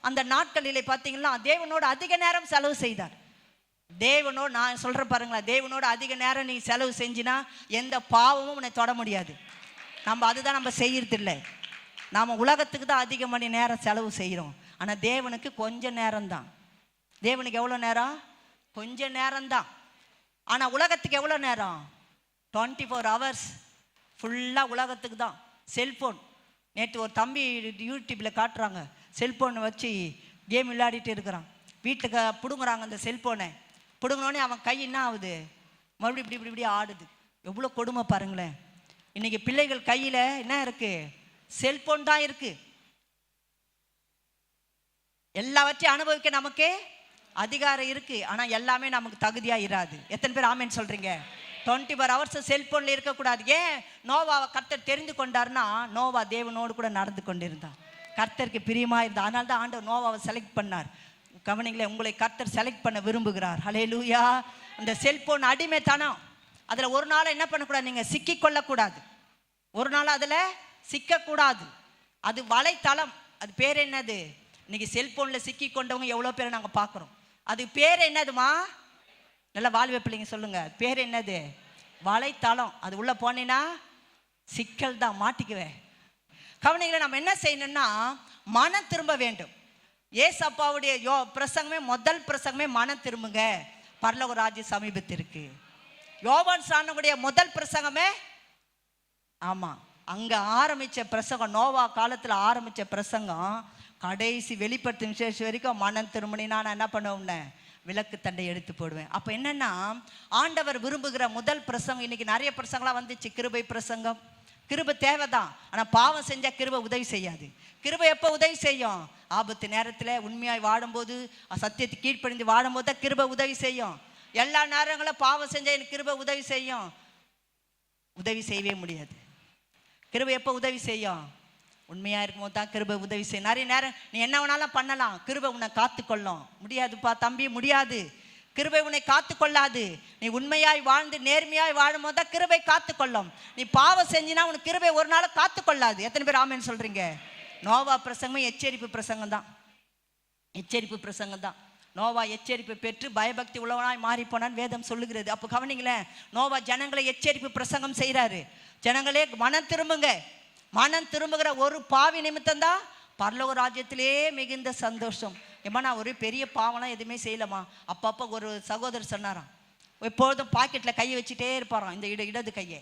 S2: அந்த நாட்களிலே பார்த்தீங்கன்னா தேவனோடு அதிக நேரம் செலவு செய்தார். தேவனோடு, நான் சொல்கிறேன் பாருங்களேன், தேவனோடு அதிக நேரம் நீ செலவு செஞ்சினா எந்த பாவமும் உன்னை தொட முடியாது. அதுதான் நம்ம செய்யறதில்லை. நாம் உலகத்துக்கு தான் அதிக மணி நேரம் செலவு செய்கிறோம். ஆனால் தேவனுக்கு கொஞ்சம் நேரம்தான். தேவனுக்கு எவ்வளோ நேரம், கொஞ்சம் நேரம்தான். ஆனால் உலகத்துக்கு எவ்வளோ நேரம், 24 hours ஃபுல்லாக உலகத்துக்கு தான். செல்ஃபோன், நேற்று ஒரு தம்பி யூடியூப்பில் காட்டுறாங்க, செல்ஃபோனை வச்சு கேம் விளையாடிட்டு இருக்கிறான். வீட்டுக்கு பிடுங்குறாங்க அந்த செல்ஃபோனை. பிடுங்கினோடனே அவன் கை என்ன ஆகுது, மறுபடியும் இப்படி இப்படி இப்படி ஆடுது. எவ்வளோ கொடுமை பாருங்களேன். இன்னைக்கு பிள்ளைகள் கையில் என்ன இருக்கு, செல்போன் தான் இருக்கு. எல்லாவற்றையும் அனுபவிக்க நமக்கு அதிகாரம் இருக்கு. ஆனா எல்லாமே நமக்கு தகுதியா இராது. எத்தனை பேர் ஆமேன்னு சொல்றீங்க? 24 hours செல்போன்ல இருக்கக்கூடாது. ஏன் நோவாவை கர்த்தர் தெரிந்து கொண்டார்னா, நோவா தேவனோடு கூட நடந்து கொண்டிருந்தார், கர்த்தருக்கு பிரியமா இருந்தார். அதனால தான் ஆண்டவர் நோவாவை செலக்ட் பண்ணார். கவனிங்களேன், உங்களை கர்த்தர் செலக்ட் பண்ண விரும்புகிறார். ஹல்லேலூயா. அந்த செல்போன் அடிமைத்தனம், அதுல ஒரு நாள் என்ன பண்ணக்கூடாது, நீங்க சிக்கி கொள்ளக்கூடாது. ஒரு நாள் அதுல சிக்கக்கூடாது. அது வலைத்தளம், அது பேர் என்னது, இன்னைக்கு செல்போனில் சிக்கி கொண்டவங்க எவ்வளோ பேரை நாங்கள் பார்க்குறோம். அது பேர் என்னதுமா? நல்லா வாழ்வே பிள்ளைங்க சொல்லுங்க, பேர் என்னது? வலைத்தளம். அது உள்ள போனீங்கன்னா சிக்கல் தான், மாட்டிக்குவேன். கவனிகளை நம்ம என்ன செய்யணும்னா மனம் திரும்ப வேண்டும். ஏசப்பாவுடைய பிரசங்கமே, முதல் பிரசங்கமே மனம் திரும்புங்க, பரலோக ராஜ்யம் சமீபத்திற்கு. யோவான் ஸ்நானனுடைய முதல் பிரசங்கமே ஆமா, அங்க ஆரம்பிச்ச பிரசங்கம், நோவா காலத்துல ஆரம்பிச்ச பிரசங்கம் கடைசி வெளிப்படுத்தும் விசேஷம் வரைக்கும் மனம் திரும்பினா நான் என்ன பண்ணுவேன்? விளக்கு தண்டை எடுத்து போடுவேன். அப்ப என்னன்னா ஆண்டவர் விரும்புகிற முதல் பிரசங்கம். இன்னைக்கு நிறைய பிரசங்கலாம் வந்துச்சு, கிருபை பிரசங்கம். கிருபை தேவைதான், ஆனா பாவம் செஞ்சா கிருபை உதவி செய்யாது. கிருபை எப்போ உதவி செய்யும்? ஆபத்து நேரத்துல உண்மையாய் வாடும்போது, சத்தியத்தை கீழ்ப்படிந்து வாடும்போது தான் கிருபை உதவி செய்யும். எல்லா நேரங்களும் பாவம் செஞ்சா எனக்கு கிருபை உதவி செய்யும்? உதவி செய்யவே முடியாது. கிருபை எப்போ உதவி செய்யும்? உண்மையா இருக்கும்போது தான் கிருபை உதவி செய்யும். நிறைய நேரம் நீ என்ன வேணாலும் பண்ணலாம், கிருபை உன்னை காத்துக்கொள்ளும். முடியாதுப்பா தம்பி, முடியாது. கிருபை உன்னை காத்து கொள்ளாது. நீ உண்மையாய் வாழ்ந்து நேர்மையாய் வாழும் போது தான் கிருபை காத்து கொள்ளும். நீ பாவம் செஞ்சினா உனக்கு கிருபை ஒரு நாள் காத்து கொள்ளாது. எத்தனை பேர் ஆமேன்னு சொல்றீங்க? நோவா பிரசங்கமே எச்சரிப்பு பிரசங்கம் தான், எச்சரிப்பு பிரசங்கம் தான். நோவா எச்சரிப்பு பெற்று பயபக்தி உள்ளவனாய் மாறி போனான் வேதம் சொல்லுகிறது. அப்போ கவனிங்களேன், நோவா ஜனங்களை எச்சரிப்பு பிரசங்கம் செய்கிறாரு. ஜனங்களே மனம் திரும்புங்க. மனம் திரும்புகிற ஒரு பாவி நிமித்தம் தான் பரலோக ராஜ்யத்திலே மிகுந்த சந்தோஷம். ஏமா நான் ஒரு பெரிய பாவம்லாம் எதுவுமே செய்யலமா. அப்பப்போ ஒரு சகோதரர் சொன்னாராம், எப்பொழுதும் பாக்கெட்டில் கையை வச்சுட்டே இருப்பாராம், இந்த இடது கையை.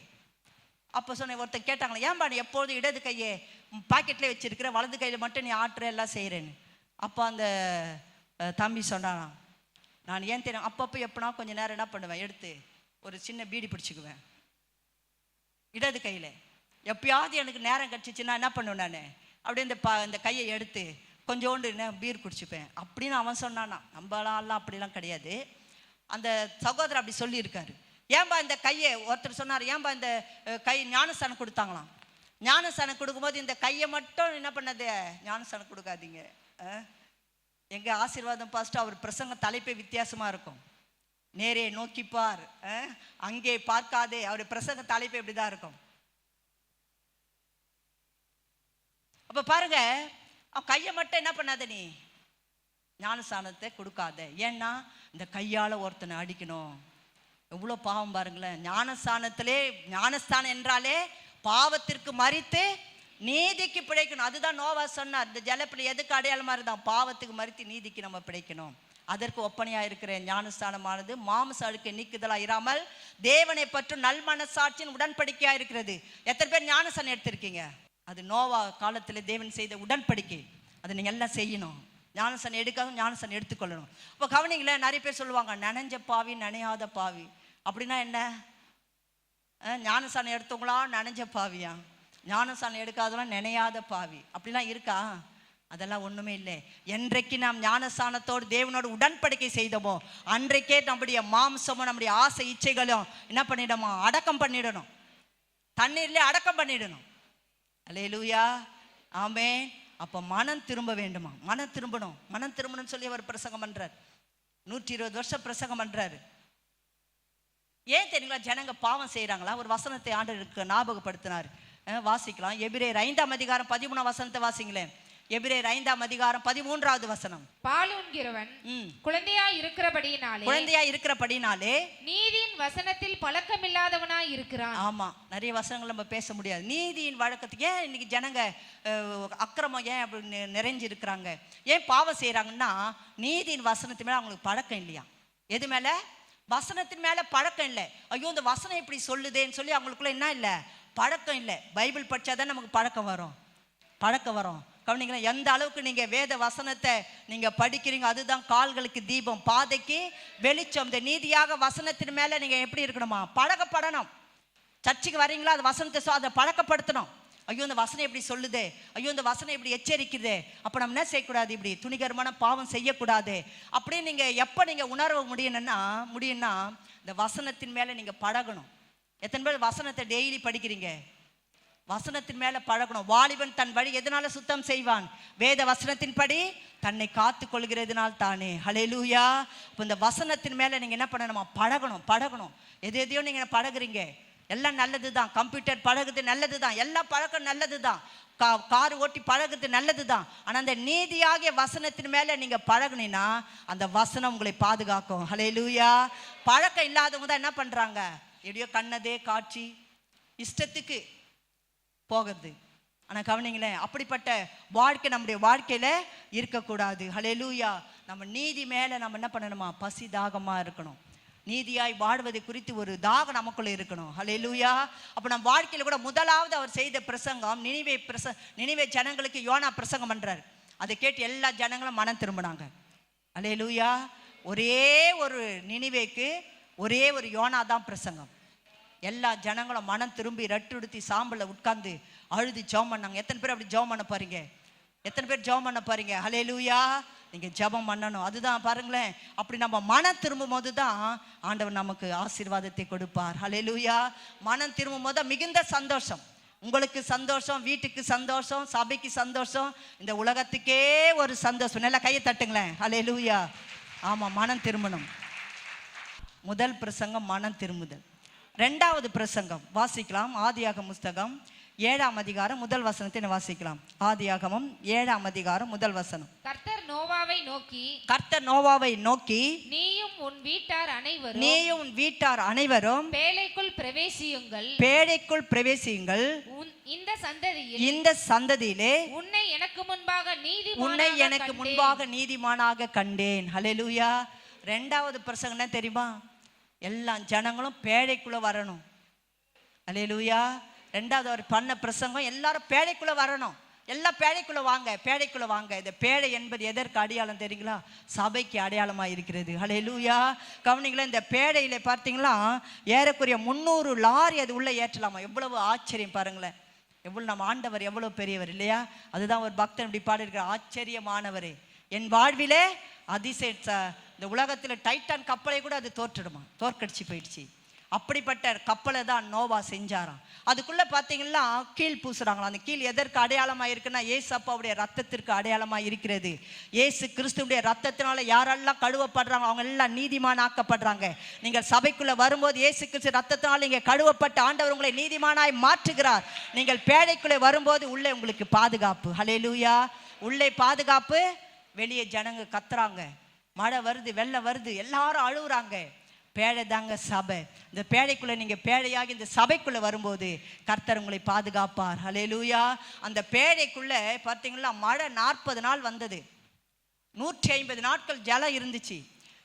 S2: அப்போ சொன்ன ஒருத்தர் கேட்டாங்களா, ஏன்பா நீ எப்பொழுதும் இடது கையை பாக்கெட்டில் வச்சிருக்கிற, வலது கையில் மட்டும் நீ ஆட்டுற எல்லாம் செய்கிறேன்னு. அப்போ அந்த தம்பி சொன்னாராம், நான் ஏன் தெரியும், அப்பப்போ எப்படின்னா கொஞ்சம் நேரம் என்ன பண்ணுவேன், எடுத்து ஒரு சின்ன பீடி பிடிச்சிக்குவேன் இடது கையில். எப்பயாவது எனக்கு நேரம் கிடச்சிச்சுன்னா என்ன பண்ணுவேன், நான் அப்படியே இந்த கையை எடுத்து கொஞ்சோண்டு என்ன பீர் குடிச்சுப்பேன் அப்படின்னு அவன் சொன்னானா. நம்மளாம் அப்படிலாம் கிடையாது. அந்த சகோதரர் அப்படி சொல்லியிருக்காரு. ஏன்பா இந்த கையை, ஒருத்தர் சொன்னார், ஏன்பா இந்த கை ஞானஸ்தானம் கொடுத்தாங்களாம். ஞானஸ்தானம் கொடுக்கும்போது இந்த கையை மட்டும் என்ன பண்ணது, ஞானஸ்தானம் கொடுக்காதீங்க. எங்க ஆசீர்வாதம் பாஸ்டர், அவர் பிரசங்க தலைப்பே வித்தியாசமா இருக்கும். நேரே நோக்கிப்பார், அங்கே பார்க்காதே. அவர் பிரசங்க தலைப்பே இப்படிதான் இருக்கும். அப்ப பாருங்க, கையை மட்டும் என்ன பண்ணாத, நீ ஞானஸ்தானத்தை கொடுக்காத. ஏன்னா இந்த கையால ஒருத்தனை அடிக்கணும், எவ்வளோ பாவம் பாருங்களேன். ஞானஸ்தானத்திலே, ஞானஸ்தானம் என்றாலே பாவத்திற்கு மரித்து நீதிக்கு பிழைக்கணும். அதுதான் நோவா சொன்னார். இந்த ஜலப்பிள்ளை எதுக்கு அடையாளமா இருந்தான்? பாவத்துக்கு மரித்து நீதிக்கு நம்ம பிழைக்கணும். அதற்கு ஒப்பனையா இருக்கிற ஞானஸ்தானமானது மாம்ச அழுக்கை நீக்குதலா இராமல் தேவனை பற்றும் நல் மனசாட்சியின் உடன்படிக்கையா இருக்கிறது. எத்தனை பேர் ஞானஸ்தானம் எடுத்திருக்கீங்க? அது நோவா காலத்தில் தேவன் செய்த உடன்படிக்கை. அதை நீங்கள் எல்லாம் செய்யணும். ஞானஸ்தானம் எடுக்காத ஞானஸ்தானம் எடுத்துக்கொள்ளணும். இப்போ கவனிங்களேன், நிறைய பேர் சொல்லுவாங்க நனைஞ்ச பாவி நனையாத பாவி. அப்படின்னா என்ன? ஞானஸ்தானம் எடுத்தவங்களா நனைஞ்ச பாவியா? ஞானஸ்தானம் எடுக்காதவங்களா நினையாத பாவி அப்படிலாம் இருக்கா? அதெல்லாம் ஒண்ணுமே இல்லை. என்றைக்கு நாம் ஞானஸ்தானத்தோடு தேவனோடு உடன்படிக்கை செய்தோமோ அன்றைக்கே நம்முடைய மாம்சமும் நம்முடைய ஆசை இச்சைகளும் என்ன பண்ணிடமோ அடக்கம் பண்ணிடணும். தண்ணீர்ல அடக்கம் பண்ணிடணும். அல்லேலூயா, ஆமென். அப்போ மனம் திரும்ப வேண்டுமா? மனம் திரும்பணும், மனம் திரும்பணும்னு சொல்லி அவர் பிரசங்கம் பண்றார். 120 வருஷம் பிரசங்கம் பண்றாரு. ஏன் தெரியுங்களா? ஜனங்க பாவம் செய்யறாங்களா? ஒரு வசனத்தை ஆண்டவருக்கு ஞாபகப்படுத்தினார். வாசிக்கலாம். எபிரேயர் 5ஆம் அதிகாரம் 13ஆம் வசனத்தை வாசிங்களேன். எபிரேயர் 5ஆம் அதிகாரம் 13வது வசனம்.
S3: பாலுண்கிறவன் குழந்தையாய் இருக்கிறபடினாலே நீதியின் வசனத்தில் பழக்கமில்லாதவனாய் இருக்கிறான்.
S2: ஆமா, நிறைய வசனங்கள் நம்ம பேச முடியாது. நீதியின் வழக்கத்துக்கு ஏன் இன்னைக்கு ஜனங்க அக்கிரமம் ஏன் அப்படி நிறைஞ்சு இருக்கிறாங்க? ஏன் பாவம் செய்யறாங்கன்னா நீதியின் வசனத்து மேல அவங்களுக்கு பழக்கம் இல்லையா? எது மேல? வசனத்தின் மேல பழக்கம் இல்லை. ஐயோ இந்த வசனம் இப்படி சொல்லுதேன்னு சொல்லி அவங்களுக்குள்ள என்ன இல்லை? பழக்கம் இல்லை. பைபிள் படிச்சாதான் நமக்கு பழக்கம் வரும், பழக்கம் வரும். கவனிங்களா, எந்த அளவுக்கு நீங்க வேத வசனத்தை நீங்க படிக்கிறீங்க அதுதான் கால்களுக்கு தீபம், பாதைக்கு வெளிச்சம். இந்த நீதியாக வசனத்தின் மேல நீங்க எப்படி இருக்கணுமா? பழக்கப்படணும். சர்ச்சுக்கு வரீங்களா, அது வசனத்தை அதை பழக்கப்படுத்தணும். ஐயோ இந்த வசனம் எப்படி சொல்லுது, ஐயோ இந்த வசனம் இப்படி எச்சரிக்குது, அப்ப நம்ம என்ன செய்யக்கூடாது, இப்படி துணிகரமான பாவம் செய்யக்கூடாது அப்படின்னு நீங்க எப்ப நீங்க உணர்வு முடியும்னா இந்த வசனத்தின் மேல நீங்க பழகணும். எத்தனை பேர் வசனத்தை டெய்லி படிக்கிறீங்க? வசனத்தின் மேல பழகணும். வாலிபன் தன் வழி எதனால சுத்தம் செய்வான்? வேத வசனத்தின் படி தன்னை காத்து கொள்கிறதுனால் தானே. ஹல்லேலூயா. இப்போ இந்த வசனத்தின் மேல நீங்க என்ன பண்ணணுமா? பழகணும். எதையோ நீங்க பழகுறீங்க, எல்லாம் நல்லது தான். கம்ப்யூட்டர் பழகுது நல்லது தான், எல்லா பழக்கம் நல்லது தான். கார் ஓட்டி பழகுறது நல்லது தான். ஆனால் அந்த நீதியாகிய வசனத்தின் மேலே நீங்கள் பழகுனீங்கன்னா அந்த வசனம் உங்களை பாதுகாக்கும். ஹல்லேலூயா. பழக்கம் இல்லாதவங்க தான் என்ன பண்ணுறாங்க, எப்படியோ கண்ணதே காட்சி இஷ்டத்துக்கு போகிறது. ஆனால் கவனிங்களேன், அப்படிப்பட்ட வாழ்க்கை நம்முடைய வாழ்க்கையில் இருக்கக்கூடாது. ஹல்லேலூயா. நம்ம நீதி மேலே நம்ம என்ன பண்ணணுமா, பசி தாகமாக இருக்கணும். நீதியாய் வாழ்வது குறித்து ஒரு தாகம் நமக்குள்ள இருக்கணும். ஹல்லேலூயா. அப்போ நம்ம வாழ்க்கையில் கூட முதலாவது அவர் செய்த பிரசங்கம் நினிவே ஜனங்களுக்கு யோனா பிரசங்கம் பண்றாரு. அதை கேட்டு எல்லா ஜனங்களும் மனம் திரும்பினாங்க. ஹல்லேலூயா. ஒரே ஒரு நினிவேக்கு ஒரே ஒரு யோனா தான் பிரசங்கம். எல்லா ஜனங்களும் மனம் திரும்பி ரட்டுடுத்தி சாம்பல உட்கார்ந்து அழுது ஜெபம் பண்ணாங்க. எத்தனை பேர் அப்படி ஜெபம் பண்ண பாருங்க, எத்தனை பேர் ஜெபம் பண்ண பாருங்க. ஹல்லேலூயா. நீங்கள் ஜெபம் பண்ணணும். அதுதான் பாருங்களேன், அப்படி நம்ம மனம் திரும்பும் போது தான் ஆண்டவர் நமக்கு ஆசீர்வாதத்தை கொடுப்பார். ஹல்லேலூயா. மனம் திரும்பும் போது மிகுந்த சந்தோஷம், உங்களுக்கு சந்தோஷம், வீட்டுக்கு சந்தோஷம், சபைக்கு சந்தோஷம், இந்த உலகத்துக்கே ஒரு சந்தோஷம். நல்லா கையை தட்டுங்களேன். ஹல்லேலூயா. ஆமாம், மனம் திரும்பணும். முதல் பிரசங்கம் மனம் திரும்புதல். ரெண்டாவது பிரசங்கம் வாசிக்கலாம். ஆதியாகமம் புஸ்தகம் 7ஆம் அதிகாரம் முதல் வசனத்தை வாசிக்கலாம். ஆதியாகமம் 7ஆம் அதிகாரம் முதல் வசனம்.
S3: கர்த்தர் நோவாவை நோக்கி
S2: நீயும் உன் வீட்டார் அனைவரும் பேழைக்குள் பிரவேசியுங்கள். இந்த சந்ததியிலே உன்னை எனக்கு முன்பாக நீதிமானாக கண்டேன். ஹல்லேலூயா. ரெண்டாவது பிரசங்கம் என்ன தெரியுமா, எல்லா ஜனங்களும் பேழைக்குள்ள வரணும். ஹல்லேலூயா. ரெண்டாவது அவர் பண்ண பிரசங்கம், எல்லாரும் பேழைக்குள்ள வரணும், எல்லாம் பேழைக்குள்ள வாங்க, பேழைக்குள்ள வாங்க. இந்த பேழை என்பது எதற்கு அடையாளம் தெரியுங்களா, சபைக்கு அடையாளமா இருக்கிறது. ஹல்லேலூயா. கவனிங்களா, இந்த பேழையில பார்த்தீங்களா ஏறக்குறைய 300 லாரி அது உள்ள ஏற்றலாமா. எவ்வளவு ஆச்சரியம் பாருங்களேன், எவ்வளவு நம்ம ஆண்டவர் எவ்வளவு பெரியவர் இல்லையா. அதுதான் ஒரு பக்தன் இப்படி பாடியிருக்கிற, ஆச்சரியமானவரே என் வாழ்விலே அதிசய. இந்த உலகத்தில் டைட்டான் கப்பலை கூட அது தோற்கடிச்சு போயிடுச்சு. அப்படிப்பட்ட கப்பலை தான் நோவா செஞ்சாராம். அதுக்குள்ள பார்த்தீங்கன்னா கீழ் பூசுறாங்களாம். அந்த கீழ் எதற்கு அடையாளமாக இருக்குன்னா, ஏசு அப்பாவுடைய ரத்தத்திற்கு அடையாளமாக இருக்கிறது. ஏசு கிறிஸ்துவுடைய ரத்தத்தினால யாரெல்லாம் கழுவப்படுறாங்க அவங்க எல்லாம் நீதிமான் ஆக்கப்படுறாங்க. நீங்கள் சபைக்குள்ள வரும்போது ஏசு கிறிஸ்து ரத்தத்தினால நீங்கள் கழுவப்பட்ட ஆண்டவர் உங்களை நீதிமானாய் மாற்றுகிறார். நீங்கள் பேழைக்குள்ளே வரும்போது உள்ளே உங்களுக்கு பாதுகாப்பு. ஹல்லேலூயா. உள்ளே பாதுகாப்பு, வெளியே ஜனங்க கத்துறாங்க, மழை வருது, வெள்ளம் வருது, எல்லாரும் அழுகுறாங்க. பேழை தாங்க சபை. இந்த பேழைக்குள்ள நீங்க பேழையாகி இந்த சபைக்குள்ள வரும்போது கர்த்தர் உங்களை பாதுகாப்பார். ஹல்லேலூயா. அந்த பேழைக்குள்ள பார்த்தீங்கன்னா மழை 40 நாள் வந்தது, 150 நாட்கள் ஜலம் இருந்துச்சு.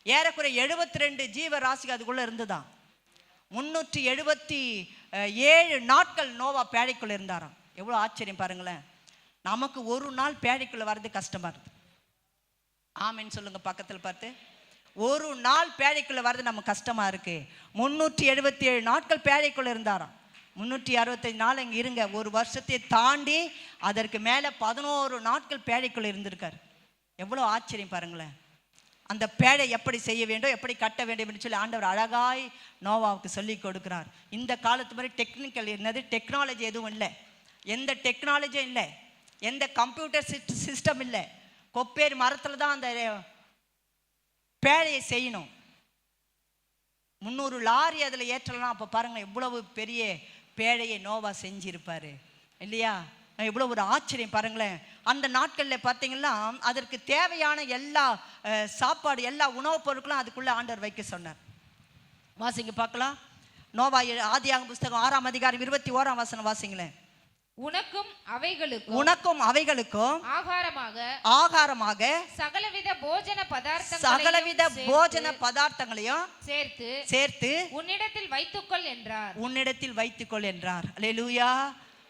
S2: ஏறக்குறைய 72 ஜீவராசிகள் அதுக்குள்ள இருந்துதான். 377 நாட்கள் நோவா பேழைக்குள்ள இருந்தாராம். எவ்வளவு ஆச்சரியம் பாருங்களேன். நமக்கு ஒரு நாள் பேழைக்குள்ள வர்றது கஷ்டமா இருக்கு. ஆமென் சொல்லுங்க பக்கத்தில் பார்த்து. ஒரு நாள் பேழைக்குள்ள வர்றது நம்ம கஷ்டமா இருக்கு. 377 நாட்கள் பேழைக்குள்ள இருந்தாராம். 365 நாள் இங்க இருங்க, ஒரு வருஷத்தை தாண்டி அதற்கு மேல 11 நாட்கள் பேழைக்குள்ள இருந்திருக்காரு. எவ்வளவு ஆச்சரியம் பாருங்களேன். அந்த பேழை எப்படி செய்ய வேண்டும், எப்படி கட்ட வேண்டும் என்று சொல்லி ஆண்டவர் அழகாய் நோவாவுக்கு சொல்லி கொடுக்கிறார். இந்த காலத்து மாதிரி டெக்னாலஜி எதுவும் இல்லை, எந்த டெக்னாலஜியும் இல்லை, எந்த கம்ப்யூட்டர் சிஸ்டம் இல்லை. கொப்பேர் மரத்துல தான் அந்த பேழையை செய்யணும். 300 லாரி அதில் ஏற்றலாம். அப்போ பாருங்க எவ்வளவு பெரிய பேழையை நோவா செஞ்சிருப்பாரு இல்லையா. எவ்வளோ ஒரு ஆச்சரியம் பாருங்களேன். அந்த நாட்களில் பார்த்தீங்கன்னா அதற்கு தேவையான எல்லா சாப்பாடு, எல்லா உணவுப் பொருட்களும் அதுக்குள்ளே ஆண்டவர் வைக்க சொன்னார். வாசிங்க பார்க்கலாம். நோவா ஆதியாகமம் புஸ்தகம் 6ஆம் அதிகாரம் 21ஆம் வசனம் வாசிங்களேன்.
S3: உனக்கும்
S2: அவைகளுக்கும் ஆகாரமாக சகலவித போஜன பதார்த்தங்களையும் சேர்த்து
S3: உன்னிடத்தில்
S2: வைத்துக்கொள் என்றார். அல்லேலூயா.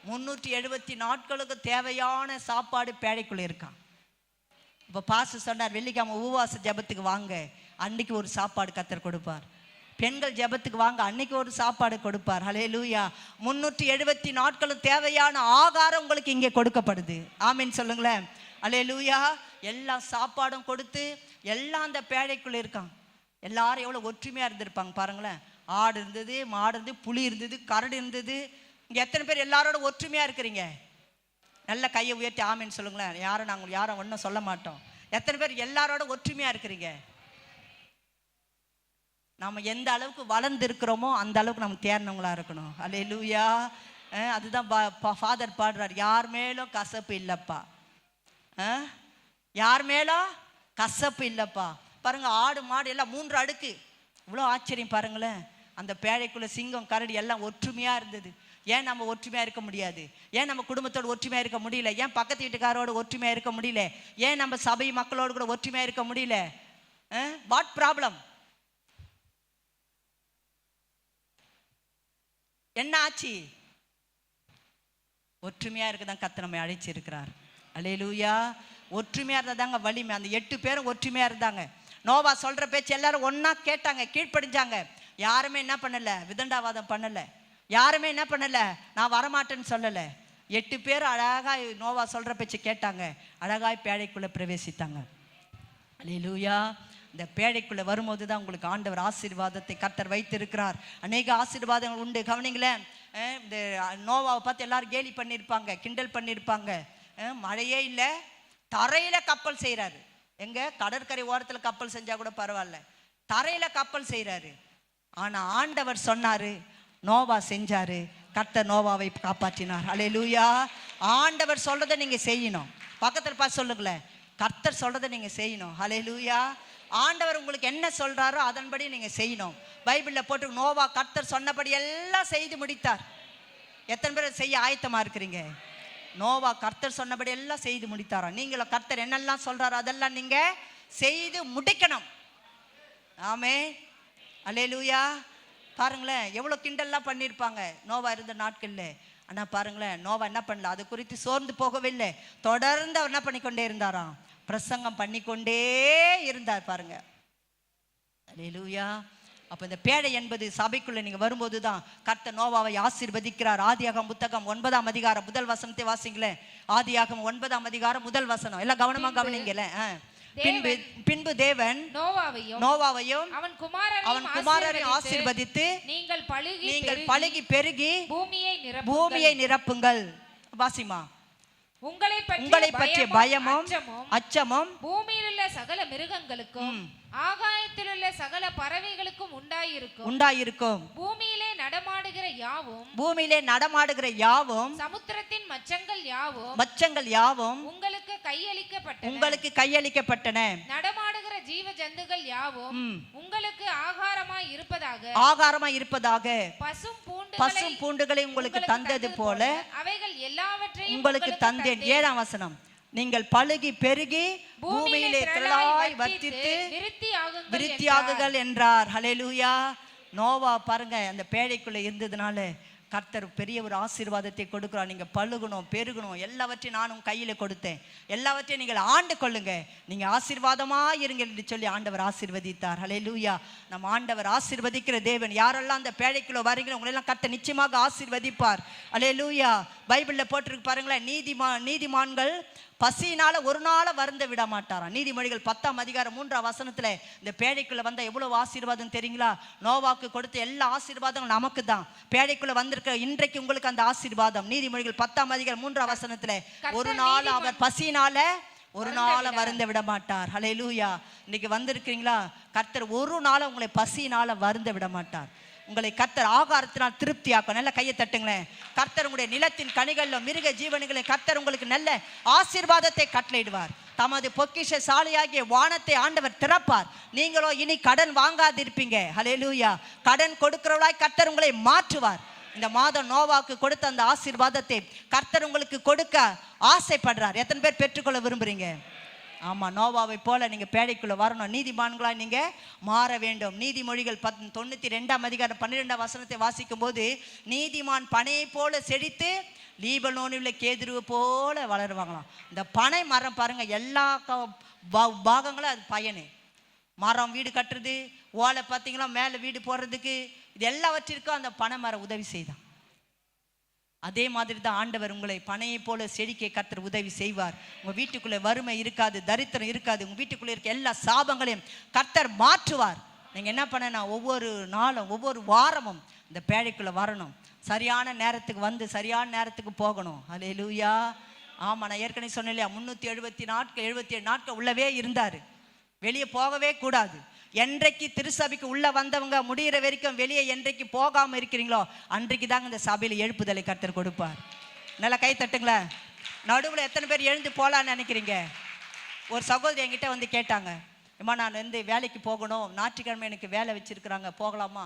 S2: 370 நாட்களுக்கு தேவையான சாப்பாடு பேழைக்குள்ள இருக்கான். இப்ப பாஸ்டர் சொன்னார், வெள்ளிக்கிழமை உபவாச ஜெபத்துக்கு வாங்க, அன்னைக்கு ஒரு சாப்பாடு கர்த்தர் கொடுப்பார். பெண்கள் ஜெபத்துக்கு வாங்க, அன்னைக்கு ஒரு சாப்பாடு கொடுப்பார். ஹல்லேலூயா. 370 நாட்களும் தேவையான ஆகாரம் உங்களுக்கு இங்கே கொடுக்கப்படுது. ஆமீன் சொல்லுங்களேன். ஹல்லேலூயா. எல்லா சாப்பாடும் கொடுத்து எல்லாம் அந்த பேழைக்குள்ள இருக்கான். எல்லாரும் எவ்வளவு ஒற்றுமையா இருந்திருப்பாங்க பாருங்களேன். ஆடு இருந்தது, மாடு இருந்தது, புலி இருந்தது, கரடு இருந்தது. இங்க எத்தனை பேர் எல்லாரோட ஒற்றுமையா இருக்கிறீங்க? நல்ல கையை உயர்த்தி ஆமீன் சொல்லுங்களேன். யாரும் ஒன்றும் சொல்ல மாட்டோம். எத்தனை பேர் எல்லாரோட ஒற்றுமையா இருக்கிறீங்க? நம்ம எந்த அளவுக்கு வளர்ந்து இருக்கிறோமோ அந்த அளவுக்கு நம்ம தேர்ந்தவங்களா இருக்கணும். அல்லேலூயா. அதுதான் ஃபாதர் பாடுறார், யார் மேலும் கசப்பு இல்லைப்பா, யார் மேலும் கசப்பு இல்லைப்பா. பாருங்க, ஆடு மாடு எல்லாம் 3 அடுக்கு, இவ்வளோ ஆச்சரியம் பாருங்களேன். அந்த பேழைக்குள்ள சிங்கம் கரடி எல்லாம் ஒற்றுமையாக இருந்தது. ஏன் நம்ம ஒற்றுமையாக இருக்க முடியாது? ஏன் நம்ம குடும்பத்தோடு ஒற்றுமையாக இருக்க முடியல? ஏன் பக்கத்து வீட்டுக்காரோடு ஒற்றுமையாக இருக்க முடியல? ஏன் நம்ம சபை மக்களோடு கூட ஒற்றுமையாக இருக்க முடியல? What problem? என்ன ஆச்சு? ஒற்றுமையாக இருக்கதான் கர்த்தர் நம்மை அழைச்சிருக்கிறார். அல்லேலூயா. ஒற்றுமையாக இருந்தாங்க வலிமை. அந்த 8 பேரும் ஒற்றுமையாக இருந்தாங்க. நோவா சொல்கிற பேச்சு எல்லாரும் ஒன்றா கேட்டாங்க, கீழ்ப்படிஞ்சாங்க. யாருமே என்ன பண்ணலை? விதண்டாவாதம் பண்ணலை. யாருமே என்ன பண்ணலை? நான் வரமாட்டேன்னு சொல்லலை. 8 பேர் அழகாக நோவா சொல்கிற பேச்சு கேட்டாங்க, அழகாய் பேழைக்குள்ளே பிரவேசித்தாங்க. அல்லேலூயா. இந்த பேழைக்குள்ளே வரும்போது தான் உங்களுக்கு ஆண்டவர் ஆசீர்வாதத்தை கர்த்தர் வைத்திருக்கிறார். அநேக ஆசீர்வாதங்கள் உண்டு. கவனிங்களேன், இந்த நோவாவை பார்த்து எல்லாரும் கேலி பண்ணியிருப்பாங்க, கிண்டல் பண்ணியிருப்பாங்க. மழையே இல்லை, தரையில் கப்பல் செய்கிறாரு. எங்கே? கடற்கரை ஓரத்தில் கப்பல் செஞ்சால் கூட பரவாயில்ல, தரையில் கப்பல் செய்கிறாரு. ஆனால் ஆண்டவர் சொன்னார், நோவா செஞ்சாரு, கர்த்தர் நோவாவை காப்பாற்றினார். அல்லேலூயா. ஆண்டவர் சொல்றதை நீங்க செய்யணும். பக்கத்தில் பார்த்து சொல்லுங்களேன், கர்த்தர் சொல்றதை நீங்க செய்யணும். அல்லேலூயா. ஆண்டவர் உங்களுக்கு என்ன சொல்றாரோ அதன்படி நீங்க செய்யணும். பைபிள்ல போட்டு நோவா கர்த்தர் சொன்னபடி எல்லாம் செய்து முடித்தார். எத்தனை பேர் செய்ய ஆயத்தமா இருக்கிறீங்க? நோவா கர்த்தர் சொன்னபடி எல்லாம் செய்து முடித்தாரா? நீங்களும் கர்த்தர் என்னெல்லாம் சொல்றாரோ அதெல்லாம் நீங்க செய்து முடிக்கணும். ஆமே. அல்லேலூயா. பாருங்களேன், எவ்வளோ கிண்டல்லாம் பண்ணியிருப்பாங்க நோவா இருந்த நாட்களில். ஆனால் பாருங்களேன், நோவா என்ன பண்ணல, அது குறித்து சோர்ந்து போகவில்லை. தொடர்ந்து அவர் என்ன பண்ணிக்கொண்டே இருந்தாராம்? பிரசங்கம் பண்ணிக்கொண்டே இருந்தார். பாருங்க. அல்லேலூயா. அப்போ இந்த பேழை என்பது சபைக்குள்ளே நீங்கள் வரும்போது தான் கர்த்தர் நோவாவை ஆசீர்வதிக்கிறார். ஆதியாகமம் புத்தகம் 9ஆம் அதிகாரம் முதல் வசனத்தை வாசிங்களேன். ஆதியாகமம் 9ஆம் அதிகாரம் முதல் வசனம். எல்லாம் கவனமாக கவனிங்களேன். பின்பு தேவன் நோவாவையும் அவன் குமாரரையும் ஆசீர்வதித்து, நீங்கள் பலுகி பெருகி பூமியை நிரப்புங்கள். வாசிமா. உங்களை பற்றிய பயமும் அச்சமும்
S3: பூமியில் உள்ள சகல மிருகங்களுக்கும் ஆகாயத்தில் உள்ள சகல பறவைகளுக்கும் உண்டாயிருக்கும். பூமியிலே நடமாடுகிற யாவும் சமுத்திரத்தின் மச்சங்கள் யாவும் உங்களுக்கு கையளிக்கப்பட்டன. நடமாடுகிற ஜீவ ஜந்துகள் யாவும் உங்களுக்கு ஆகாரமாய் இருப்பதாக. பசும் பூண்டுகளை உங்களுக்கு தந்தது போல அவைகள் எல்லாவற்றையும் உங்களுக்கு தந்தேன்.
S2: 7ஆம் வசனம். நீங்கள் பலுகி பெருகி பூமியிலே திரளாய் வர்த்தித்து விருத்தியாகுங்கள் என்றார். ஹல்லேலூயா. நோவா பாருங்க, அந்த பேழைக்குள்ள இருந்ததுனால கர்த்தர் பெரிய ஒரு ஆசீர்வாதத்தை கொடுக்குறார். நீங்கள் பழுகணும், பெருகணும், எல்லாவற்றையும் நானும் கையில் கொடுத்தேன், எல்லாவற்றையும் நீங்கள் ஆண்டு கொள்ளுங்க, நீங்கள் ஆசீர்வாதமாக இருங்க என்று சொல்லி ஆண்டவர் ஆசீர்வதித்தார். ஹல்லேலூயா. நம்ம ஆண்டவர் ஆசீர்வதிக்கிற தேவன். யாரெல்லாம் அந்த பேழைக்குள்ள வரீங்களோ உங்களெல்லாம் கர்த்தர் நிச்சயமாக ஆசீர்வதிப்பார். ஹல்லேலூயா. பைபிளில் போட்டிருக்கு பாருங்களேன், நீதிமான்கள் பசியினால ஒரு நாள வருந்த விட மாட்டாராம். நீதிமொழிகள் 10ஆம் அதிகாரம் 3ஆம் வசனத்துல இந்த பேழைக்குள்ள வந்த எவ்வளவு ஆசீர்வாதம் தெரியுங்களா? நோவாக்கு கொடுத்த எல்லா ஆசீர்வாதங்களும் நமக்கு தான். பேழைக்குள்ள வந்திருக்க இன்றைக்கு உங்களுக்கு அந்த ஆசீர்வாதம். நீதிமொழிகள் 10ஆம் அதிகாரம் 3ஆம் வசனத்துல, ஒரு நாள் அவர் பசியினால ஒரு நாள வருந்த விட மாட்டார். ஹல்லேலூயா. இன்னைக்கு வந்திருக்கீங்களா? கர்த்தர் ஒரு நாள் உங்களை பசியினால வருந்த விட மாட்டார். உங்களை கர்த்தர் ஆகாரத்தினால் திருப்தியாக்கும். நல்ல கையை தட்டுங்களேன். கர்த்தர் உங்களுடைய நிலத்தின் கனிகளிலும் மிருக ஜீவன்களிலும் கர்த்தர் உங்களுக்கு நல்ல ஆசீர்வாதத்தை கட்டளையிடுவார். தமது பொக்கிஷ சாலையாகிய வானத்தை ஆண்டவர் திறப்பார். நீங்களோ இனி கடன் வாங்காதிருப்பீங்க. ஹல்லேலூயா. கடன் கொடுக்கிறவளாய் கர்த்தர் உங்களை மாற்றுவார். இந்த மாதம் நோவாக்கு கொடுத்த அந்த ஆசீர்வாதத்தை கர்த்தர் உங்களுக்கு கொடுக்க ஆசைப்படுறார். எத்தனை பேர் பெற்றுக்கொள்ள விரும்புறீங்க? ஆமாம், நோவாவை போல நீங்கள் பேழைக்குள்ளே வரணும், நீதிமான்களாக நீங்கள் மாற வேண்டும். நீதிமொழிகள் 92ஆம் அதிகாரம் 12ஆம் வசனத்தை வாசிக்கும் போது, நீதிமான் பனையை போல செழித்து லீபனோனில் கேதுருவை போல வளருவாங்களாம். இந்த பனை மரம் பாருங்க, எல்லா பாகங்களும் அது பயனு. மரம் வீடு கட்டுறது, ஓலை பார்த்தீங்களா மேலே வீடு போடுறதுக்கு, இது எல்லாவற்றிற்கும் அந்த பனை மரம் உதவி செய்தான். அதே மாதிரி தான் ஆண்டவர் உங்களை பனையை போல செழிக்க கர்த்தர் உதவி செய்வார். உங்கள் வீட்டுக்குள்ளே வறுமை இருக்காது, தரித்திரம் இருக்காது. உங்கள் வீட்டுக்குள்ளே இருக்க எல்லா சாபங்களையும் கர்த்தர் மாற்றுவார். நீங்கள் என்ன பண்ணணும்? ஒவ்வொரு நாளும் ஒவ்வொரு வாரமும் இந்த பேழைக்குள்ளே வரணும். சரியான நேரத்துக்கு வந்து சரியான நேரத்துக்கு போகணும். ஹல்லேலூயா. ஆமாம், நான் ஏற்கனவே சொன்னேன் இல்லையா, 377 நாட்கள் உள்ளவே இருந்தார், வெளியே போகவே கூடாது. என்றைக்கு திருச்சபைக்கு உள்ள வந்தவங்க முடிகிற வரைக்கும் வெளியே என்றைக்கு போகாம இருக்கிறீங்களோ அன்றைக்கு தாங்க இந்த சபையில் எழுப்புதலை கர்த்தர் கொடுப்பார். நல்லா கை தட்டுங்களா. நடுவில் எத்தனை பேர் எழுந்து போகலான்னு நினைக்கிறீங்க? ஒரு சகோதரி என்கிட்ட வந்து கேட்டாங்க, அம்மா நான் வந்து வேலைக்கு போகணும், ஞாயிற்றுக்கிழமை எனக்கு வேலை வச்சிருக்கிறாங்க, போகலாமா?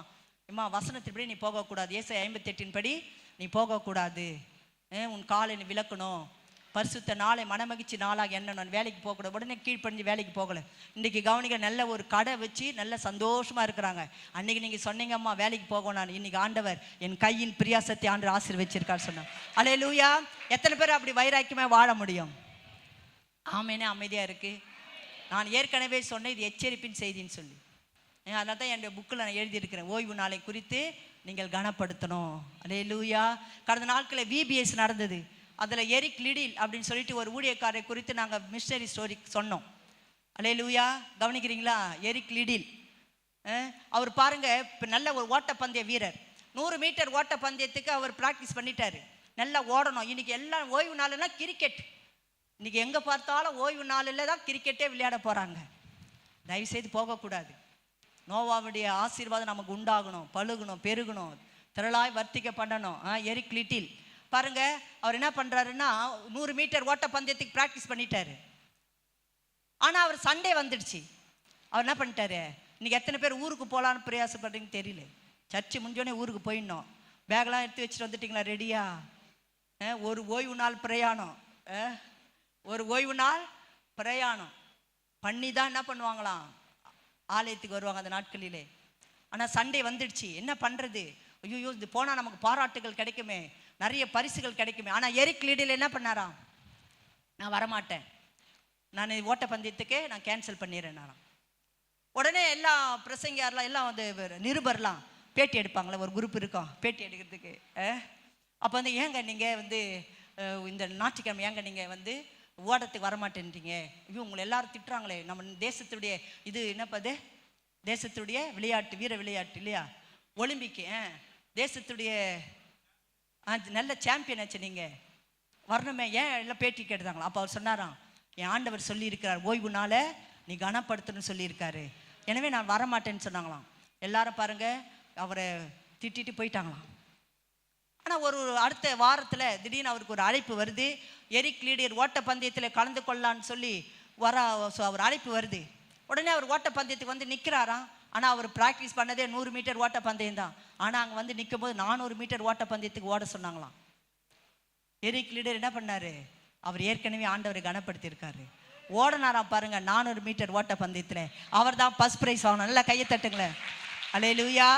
S2: அம்மா வசனத்தின்படி நீ போகக்கூடாது, ஏசாயா 58 படி நீ போகக்கூடாது, உன் காலை நீ விளக்கணும், பரிசுத்த நாளை மனமகிழ்ச்சி நாளாக என்ன நான் வேலைக்கு போகக்கூடாது. உடனே கீழ்ப்படிஞ்சு வேலைக்கு போகலை. இன்றைக்கி கவனிக்க நல்ல ஒரு கடை வச்சு நல்ல சந்தோஷமாக இருக்கிறாங்க. அன்றைக்கி நீங்கள் சொன்னீங்கம்மா வேலைக்கு போகணும், நான் இன்றைக்கி ஆண்டவர் என் கையின் பிரியாசத்தை ஆண்டு ஆசீர்வதிச்சிருக்கார் சொன்னார். அல்லேலூயா. எத்தனை பேர் அப்படி வைராக்கியமாக வாழ முடியும்? ஆமேனே அமைதியாக இருக்குது. நான் ஏற்கனவே சொன்னேன் இது எச்சரிப்பின் செய்தின்னு சொல்லி. அதனால தான் என்னுடைய புக்கில் நான் எழுதியிருக்கிறேன், ஓய்வு நாளை குறித்து நீங்கள் கனப்படுத்தணும். அல்லேலூயா. கடந்த நாட்களில் VBS நடந்தது. அதில் எரிக் லிடில் அப்படின்னு சொல்லிட்டு ஒரு ஊழியக்காரை குறித்து நாங்கள் மிஸ்டரி ஸ்டோரி சொன்னோம். அல்லேலூயா. கவனிக்கிறீங்களா? எரிக் லிடில் அவர் பாருங்க, இப்போ நல்ல ஒரு ஓட்டப்பந்தய வீரர். 100 மீட்டர் ஓட்டப்பந்தயத்துக்கு அவர் ப்ராக்டிஸ் பண்ணிட்டாரு, நல்லா ஓடணும். இன்னைக்கு எல்லாம் ஓய்வு நாள்னா கிரிக்கெட். இன்னைக்கு எங்கே பார்த்தாலும் ஓய்வு நாளில் தான் கிரிக்கெட்டே விளையாட போகிறாங்க. தயவுசெய்து போகக்கூடாது. நோவாவுடைய ஆசீர்வாதம் நமக்கு உண்டாகணும், பழுகணும், பெருகணும், திரளாய் வர்த்திக்க பண்ணணும். எரிக் லிட்டில் பாருங்க, அவர் என்ன பண்ணுறாருன்னா 100 மீட்டர் ஓட்ட பந்தயத்துக்கு ப்ராக்டிஸ் பண்ணிட்டாரு. ஆனால் அவர் சண்டே வந்துடுச்சு. அவர் என்ன பண்ணிட்டாரு, இன்னைக்கு எத்தனை பேர் ஊருக்கு போகலான்னு பிரயாசப்படுறீங்கன்னு தெரியல. சர்ச்சு முடிஞ்சோடனே ஊருக்கு போயிடணும். பேக்கெலாம் எடுத்து வச்சுட்டு வந்துட்டிங்களா? ரெடியா? ஒரு ஓய்வு நாள் பிரயாணம், ஒரு ஓய்வு நாள் பிரயாணம் பண்ணி தான் என்ன பண்ணுவாங்களாம், ஆலயத்துக்கு வருவாங்க அந்த நாட்களிலே. ஆனால் சண்டே வந்துடுச்சு, என்ன பண்ணுறது? ஐயோ இது போனால் நமக்கு பாராட்டுகள் கிடைக்குமே, நிறைய பரிசுகள் கிடைக்குமே. ஆனால் எரிக் லீடில் என்ன பண்ணாராம், நான் வரமாட்டேன், நான் ஓட்டப்பந்தயத்துக்கே நான் கேன்சல் பண்ணிடுறேன் நானும். உடனே எல்லா பிரசங்கியாரெலாம் எல்லாம் வந்து நிருபர்லாம் பேட்டி எடுப்பாங்களே, ஒரு குரூப் இருக்கும் பேட்டி எடுக்கிறதுக்கு. அப்போ வந்து ஏங்க நீங்கள் வந்து இந்த ஞாயிற்றுக்கிழமை ஏங்க நீங்கள் வந்து ஓடத்துக்கு வரமாட்டேன்றீங்க? ஐயோ உங்களை எல்லாரும் திட்டுறாங்களே, நம்ம தேசத்துடைய இது என்னப்பது, தேசத்துடைய விளையாட்டு, வீர விளையாட்டு இல்லையா, ஒலிம்பிக்கு, தேசத்துடைய நல்ல சாம்பியன் ஆச்சு, நீங்கள் வரணுமே, ஏன் எல்லாம் பேட்டி கேட்டுதாங்களா? அப்போ அவர் சொன்னாராம், என் ஆண்டவர் சொல்லியிருக்கிறார், ஓய்வு நாளை நீ கனப்படுத்தணும்னு சொல்லியிருக்காரு, எனவே நான் வரமாட்டேன்னு சொன்னாங்களாம். எல்லாரும் பாருங்க அவரை திட்டிட்டு போயிட்டாங்களாம். ஆனால் ஒரு அடுத்த வாரத்தில் திடீர்னு அவருக்கு ஒரு அழைப்பு வருது, எரிக் லீடியர் ஓட்டப்பந்தயத்தில் கலந்து கொள்ளலான்னு சொல்லி அவர் அழைப்பு வருது. உடனே அவர் ஓட்டப்பந்தயத்துக்கு வந்து நிற்கிறாராம். ஆனால் அவர் ப்ராக்டிஸ் பண்ணதே 100 மீட்டர் ஓட்டப்பந்தயம் தான். ஆனால் அங்கே வந்து நிற்கும் போது 400 மீட்டர் ஓட்டப்பந்தயத்துக்கு ஓட சொன்னாங்களாம். எரிக் லீடர் என்ன பண்ணார், அவர் ஏற்கனவே ஆண்டவரை கனப்படுத்தியிருக்காரு, ஓடனாராம் பாருங்க 400 மீட்டர் ஓட்டப்பந்தயத்தில். அவர் தான் ஃபர்ஸ்ட் ப்ரைஸ் ஆகணும். நல்லா கையை தட்டுங்களேன். அல்லேலூயா.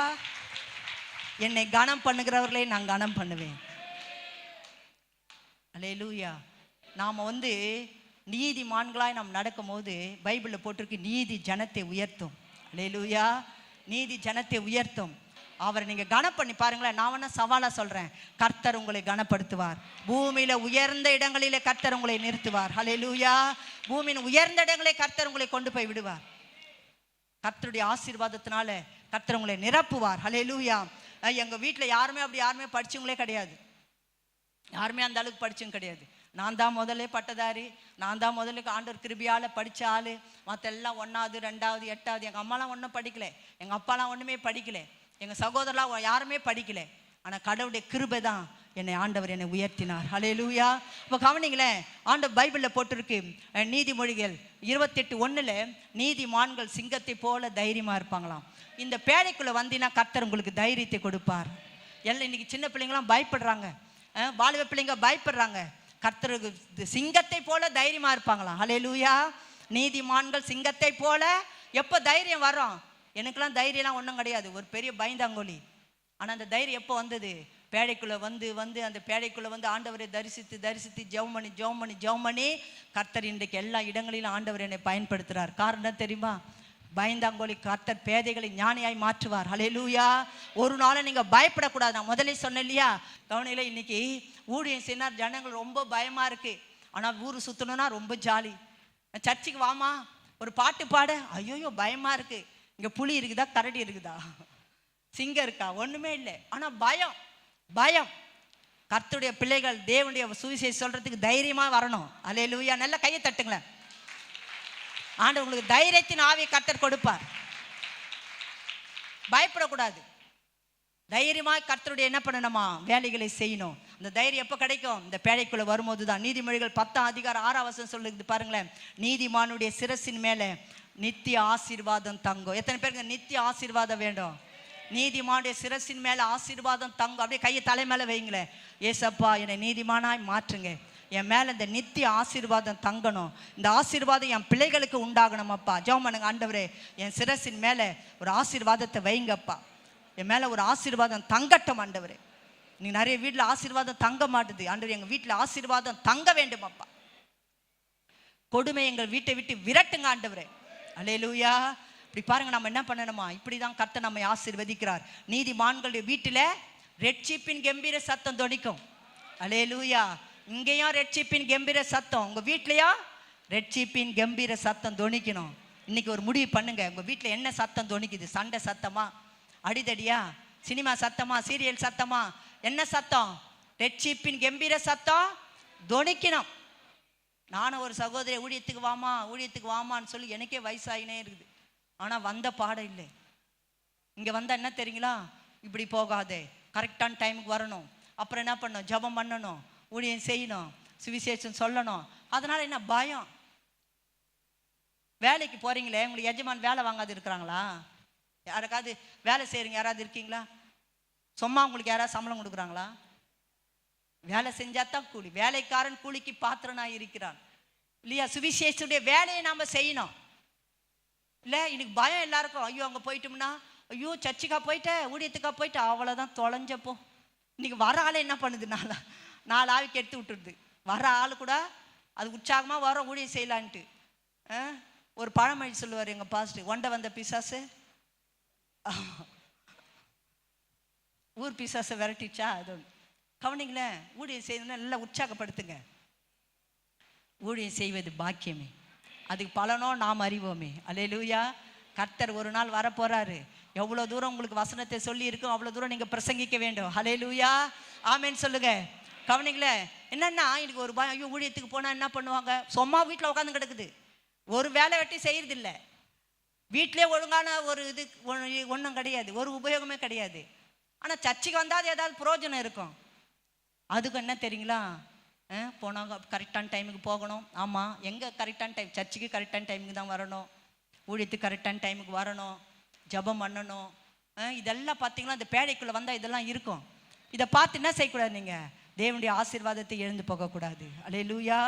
S2: என்னை கனம் பண்ணுகிறவர்களே நான் கனம் பண்ணுவேன். அல்லேலூயா. நாம் வந்து நீதிமான்களாய் நாம் நடக்கும்போது பைபிளில் போட்டிருக்கு, நீதி ஜனத்தை உயர்த்தும். அல்லேலூயா. நீதி ஜனத்தை உயர்த்தும். அவரை நீங்கள் கனம் பண்ணி பாருங்களேன். நான் வேணா சவாலாக சொல்கிறேன், கர்த்தர் உங்களை கனப்படுத்துவார். பூமியில் உயர்ந்த இடங்களிலே கர்த்தர் உங்களை நிறுத்துவார். அல்லேலூயா. பூமியின் உயர்ந்த இடங்களே கர்த்தர் உங்களை கொண்டு போய் விடுவார். கர்த்தருடைய ஆசீர்வாதத்தினால கர்த்தர் உங்களை நிரப்புவார். அல்லேலூயா. எங்கள் வீட்டில் யாருமே படித்தவங்களே கிடையாது, யாருமே அந்த அளவுக்கு படிச்சும் கிடையாது. நான் தான் முதல்ல பட்டதாரி, நான் தான் முதல்ல ஆண்டவர் கிருபியால் படித்த ஆள். மற்ற எல்லாம் 1வது 2வது 8வது. எங்கள் அம்மாலாம் ஒன்றும் படிக்கலை, எங்கள் அப்பாலாம் ஒன்றுமே படிக்கலை, எங்கள் சகோதரலாம் யாருமே படிக்கலை. ஆனால் கடவுளுடைய கிருபை தான் என்னை ஆண்டவர் என்னை உயர்த்தினார். அல்லேலூயா. இப்போ கவனிங்களேன், ஆண்டவர் பைபிளில் போட்டிருக்கு, நீதிமொழிகள் 28:1 நீதிமான்கள் சிங்கத்தை போல தைரியமாக இருப்பாங்களாம். இந்த பேழைக்குள்ளே வந்தீங்கன்னா கர்த்தர் உங்களுக்கு தைரியத்தை கொடுப்பார். எல்லாம் இன்னைக்கு சின்ன பிள்ளைங்களாம் பயப்படுறாங்க, வாலிப பிள்ளைங்க பயப்படுறாங்க. கர்த்தருக்கு சிங்கத்தை போல தைரியமாக இருப்பாங்களாம். அல்லேலூயா. நீதிமான்கள் சிங்கத்தை போல. எப்போ தைரியம் வரும்? எனக்கெல்லாம் தைரியம்லாம் ஒன்றும் கிடையாது, ஒரு பெரிய பயந்தாங்கோலி. ஆனால் அந்த தைரியம் எப்போ வந்தது? பேழைக்குள்ளே வந்து அந்த பேழைக்குள்ளே வந்து ஆண்டவரை தரிசித்து ஜெபம் பண்ணி கர்த்தர் இன்றைக்கு எல்லா இடங்களிலும் ஆண்டவர் என்னை பயன்படுத்துகிறார். காரணம் தெரியுமா? பயந்தாங்கோலி கர்த்தர் பேதைகளை ஞானியாய் மாற்றுவார். அல்லேலூயா. ஒரு நாளும் நீங்கள் பயப்படக்கூடாது. நான் முதலே சொன்னேன் இல்லையா, கவனியில் இன்னைக்கு ஊழியம் செய்யணும், ஜனங்கள் ரொம்ப பயமாக இருக்குது. ஆனால் ஊர் சுற்றணுன்னா ரொம்ப ஜாலி. சர்ச்சுக்கு வாமா ஒரு பாட்டு பாட, ஐயோயோ பயமாக இருக்குது. இங்கே புலி இருக்குதா, கரடி இருக்குதா, சிங்கம் இருக்கா, ஒன்றுமே இல்லை. ஆனால் பயம். கர்த்தருடைய பிள்ளைகள் தேவனுடைய சுவிசேஷம் சொல்கிறதுக்கு தைரியமாக வரணும். அல்லேலூயா. நல்ல கையை தட்டுங்களேன். ஆண்டவர் உங்களுக்கு தைரியத்தின் ஆவியை கர்த்தர் கொடுப்பார். பயப்படக்கூடாது. தைரியமாக கர்த்தருடைய என்ன பண்ணணுமா, வேலைகளை செய்யணும். அந்த தைரியம் எப்போ கிடைக்கும், இந்த பேழைக்குள்ள வரும்போது தான். நீதிமொழிகள் 10:6 சொல்லுது பாருங்களேன். நீதிமானுடைய சிரசின் மேலே நித்திய ஆசீர்வாதம் தங்கும். எத்தனை பேருக்கு நித்திய ஆசீர்வாதம் வேண்டும்? நீதிமானுடைய சிரசின் மேலே ஆசீர்வாதம் தங்கும். அப்படியே கையை தலை மேலே வைங்களேன். ஏசப்பா என்னை நீதிமானாய் மாற்றுங்க, என் மேலே இந்த நித்திய ஆசீர்வாதம் தங்கணும், இந்த ஆசீர்வாதம் என் பிள்ளைகளுக்கு உண்டாகணும். அப்பா ஜெபம் பண்ணுங்க. ஆண்டவரே என் சிரசின் மேலே ஒரு ஆசீர்வாதத்தை வைங்கப்பா, என் மேலே ஒரு ஆசீர்வாதம் தங்கட்டும் ஆண்டவரே. நீ நிறைய வீட்டில் ஆசீர்வாதம் தங்க மாட்டுது ஆண்டவரே, எங்கள் வீட்டில் ஆசீர்வாதம் தங்க வேண்டும் அப்பா. கொடுமை எங்கள் வீட்டை விட்டு விரட்டுங்க ஆண்டவரே. அல்லேலூயா. இப்படி பாருங்க, நம்ம என்ன பண்ணணுமா, இப்படிதான் கர்த்தர் நம்மை ஆசீர்வதிக்கிறார். நீதிமான்களுடைய வீட்டில் ரெட்சிப்பின் கம்பீர சத்தம் தொனிக்கும். அல்லேலூயா. இங்கேயும் ரெட்சிப்பின் கம்பீர சத்தம், உங்க வீட்லயா ரெட்சிப்பின் கம்பீர சத்தம் தொனிக்கணும். இன்னைக்கு ஒரு முடிவு பண்ணுங்க, உங்க வீட்டில் என்ன சத்தம் தொனிக்குது? சண்டை சத்தமா, அடிதடியா, சினிமா சத்தமா, சீரியல் சத்தமா, என்ன சத்தம்? ரெட்சிப்பின் கம்பீர சத்தம் தொனிக்கணும். நானும் ஒரு சகோதரி ஊழியத்துக்கு வாமான்னு சொல்லி எனக்கே வயசாயினே இருக்குது, ஆனால் வந்த பாடம் இல்லை. இங்கே வந்தால் என்ன தெரியுங்களா, இப்படி போகாதே, கரெக்டான டைமுக்கு வரணும், அப்புறம் என்ன பண்ணணும், ஜெபம் பண்ணணும், ஊழியம் செய்யணும், சுவிசேஷம் சொல்லணும். அதனால் என்ன பயம்? வேலைக்கு போகிறீங்களே, உங்களுக்கு எஜமான் வேலை வாங்காது இருக்கிறாங்களா? யாருக்காவது வேலை செய்கிறீங்க யாராவது இருக்கீங்களா? சும்மா உங்களுக்கு யாராவது சம்பளம் கொடுக்குறாங்களா? வேலை செஞ்சாதான் கூலி. வேலைக்காரன் கூலிக்கு பாத்திரனாக இருக்கிறான் இல்லையா? சுவிசேஷத்துடைய வேலையை நாம் செய்யணும் இல்லை? இன்னைக்கு பயம் எல்லாருக்கும். ஐயோ அங்கே போயிட்டோம்னா, ஐயோ சர்ச்சுக்கா போயிட்ட, ஊழியத்துக்கா போயிட்ட, அவ்வளோதான் தொலைஞ்சப்போ. இன்னைக்கு வர ஆளை என்ன பண்ணுது, நாலு ஆவிக்கு எடுத்து விட்டுருது. வர ஆள் கூட அது உற்சாகமாக வர ஊழியம் செய்யலான்ட்டு. ஒரு பழமொழி சொல்லுவார் எங்கள் பாஸ்டர், ஒண்டை வந்த பிசாசு ஊர் பிசாசை விரட்டிச்சா. அது கவனிங்களேன். ஊழியம் செய்யணும்னா நல்லா உற்சாகப்படுத்துங்க. ஊழியம் செய்வது பாக்கியமே, அதுக்கு பலனோ நாம் அறிவோமே. அல்லேலூயா. கர்த்தர் ஒரு நாள் வரப்போறாரு. எவ்வளோ தூரம் உங்களுக்கு வசனத்தை சொல்லி இருக்கும், அவ்வளோ தூரம் நீங்கள் பிரசங்கிக்க வேண்டும். அல்லேலூயா. ஆமேன்னு சொல்லுங்க. கவனிங்களேன். என்னன்னா எனக்கு ஒரு பயம், ஐயோ ஊழியத்துக்கு போனால் என்ன பண்ணுவாங்க? சும்மா வீட்டில் உட்காந்து கிடக்குது, ஒரு வேலை வெட்டி செய்யறதில்லை, வீட்டிலே ஒழுங்கான ஒரு இது ஒன்றும் கிடையாது, ஒரு உபயோகமே கிடையாது. ஆனால் சர்ச்சுக்கு வந்தால் அது ஏதாவது பிரயோஜனம் இருக்கும். அதுக்கு என்ன தெரியுங்களா, போனாங்க கரெக்டான டைமுக்கு போகணும். ஆமாம், எங்கே கரெக்டான டைம்? சர்ச்சுக்கு கரெக்டான டைமுக்கு தான் வரணும், ஊழியத்துக்கு கரெக்டான டைமுக்கு வரணும், ஜெபம் பண்ணணும். இதெல்லாம் பார்த்தீங்கன்னா இந்த பேழைக்குள்ளே வந்தால் இதெல்லாம் இருக்கும். இதை பார்த்து என்ன செய்யக்கூடாது, நீங்கள் தேவனுடைய ஆசீர்வாதத்தை எழுந்து போகக்கூடாது. அல்லேலூயா.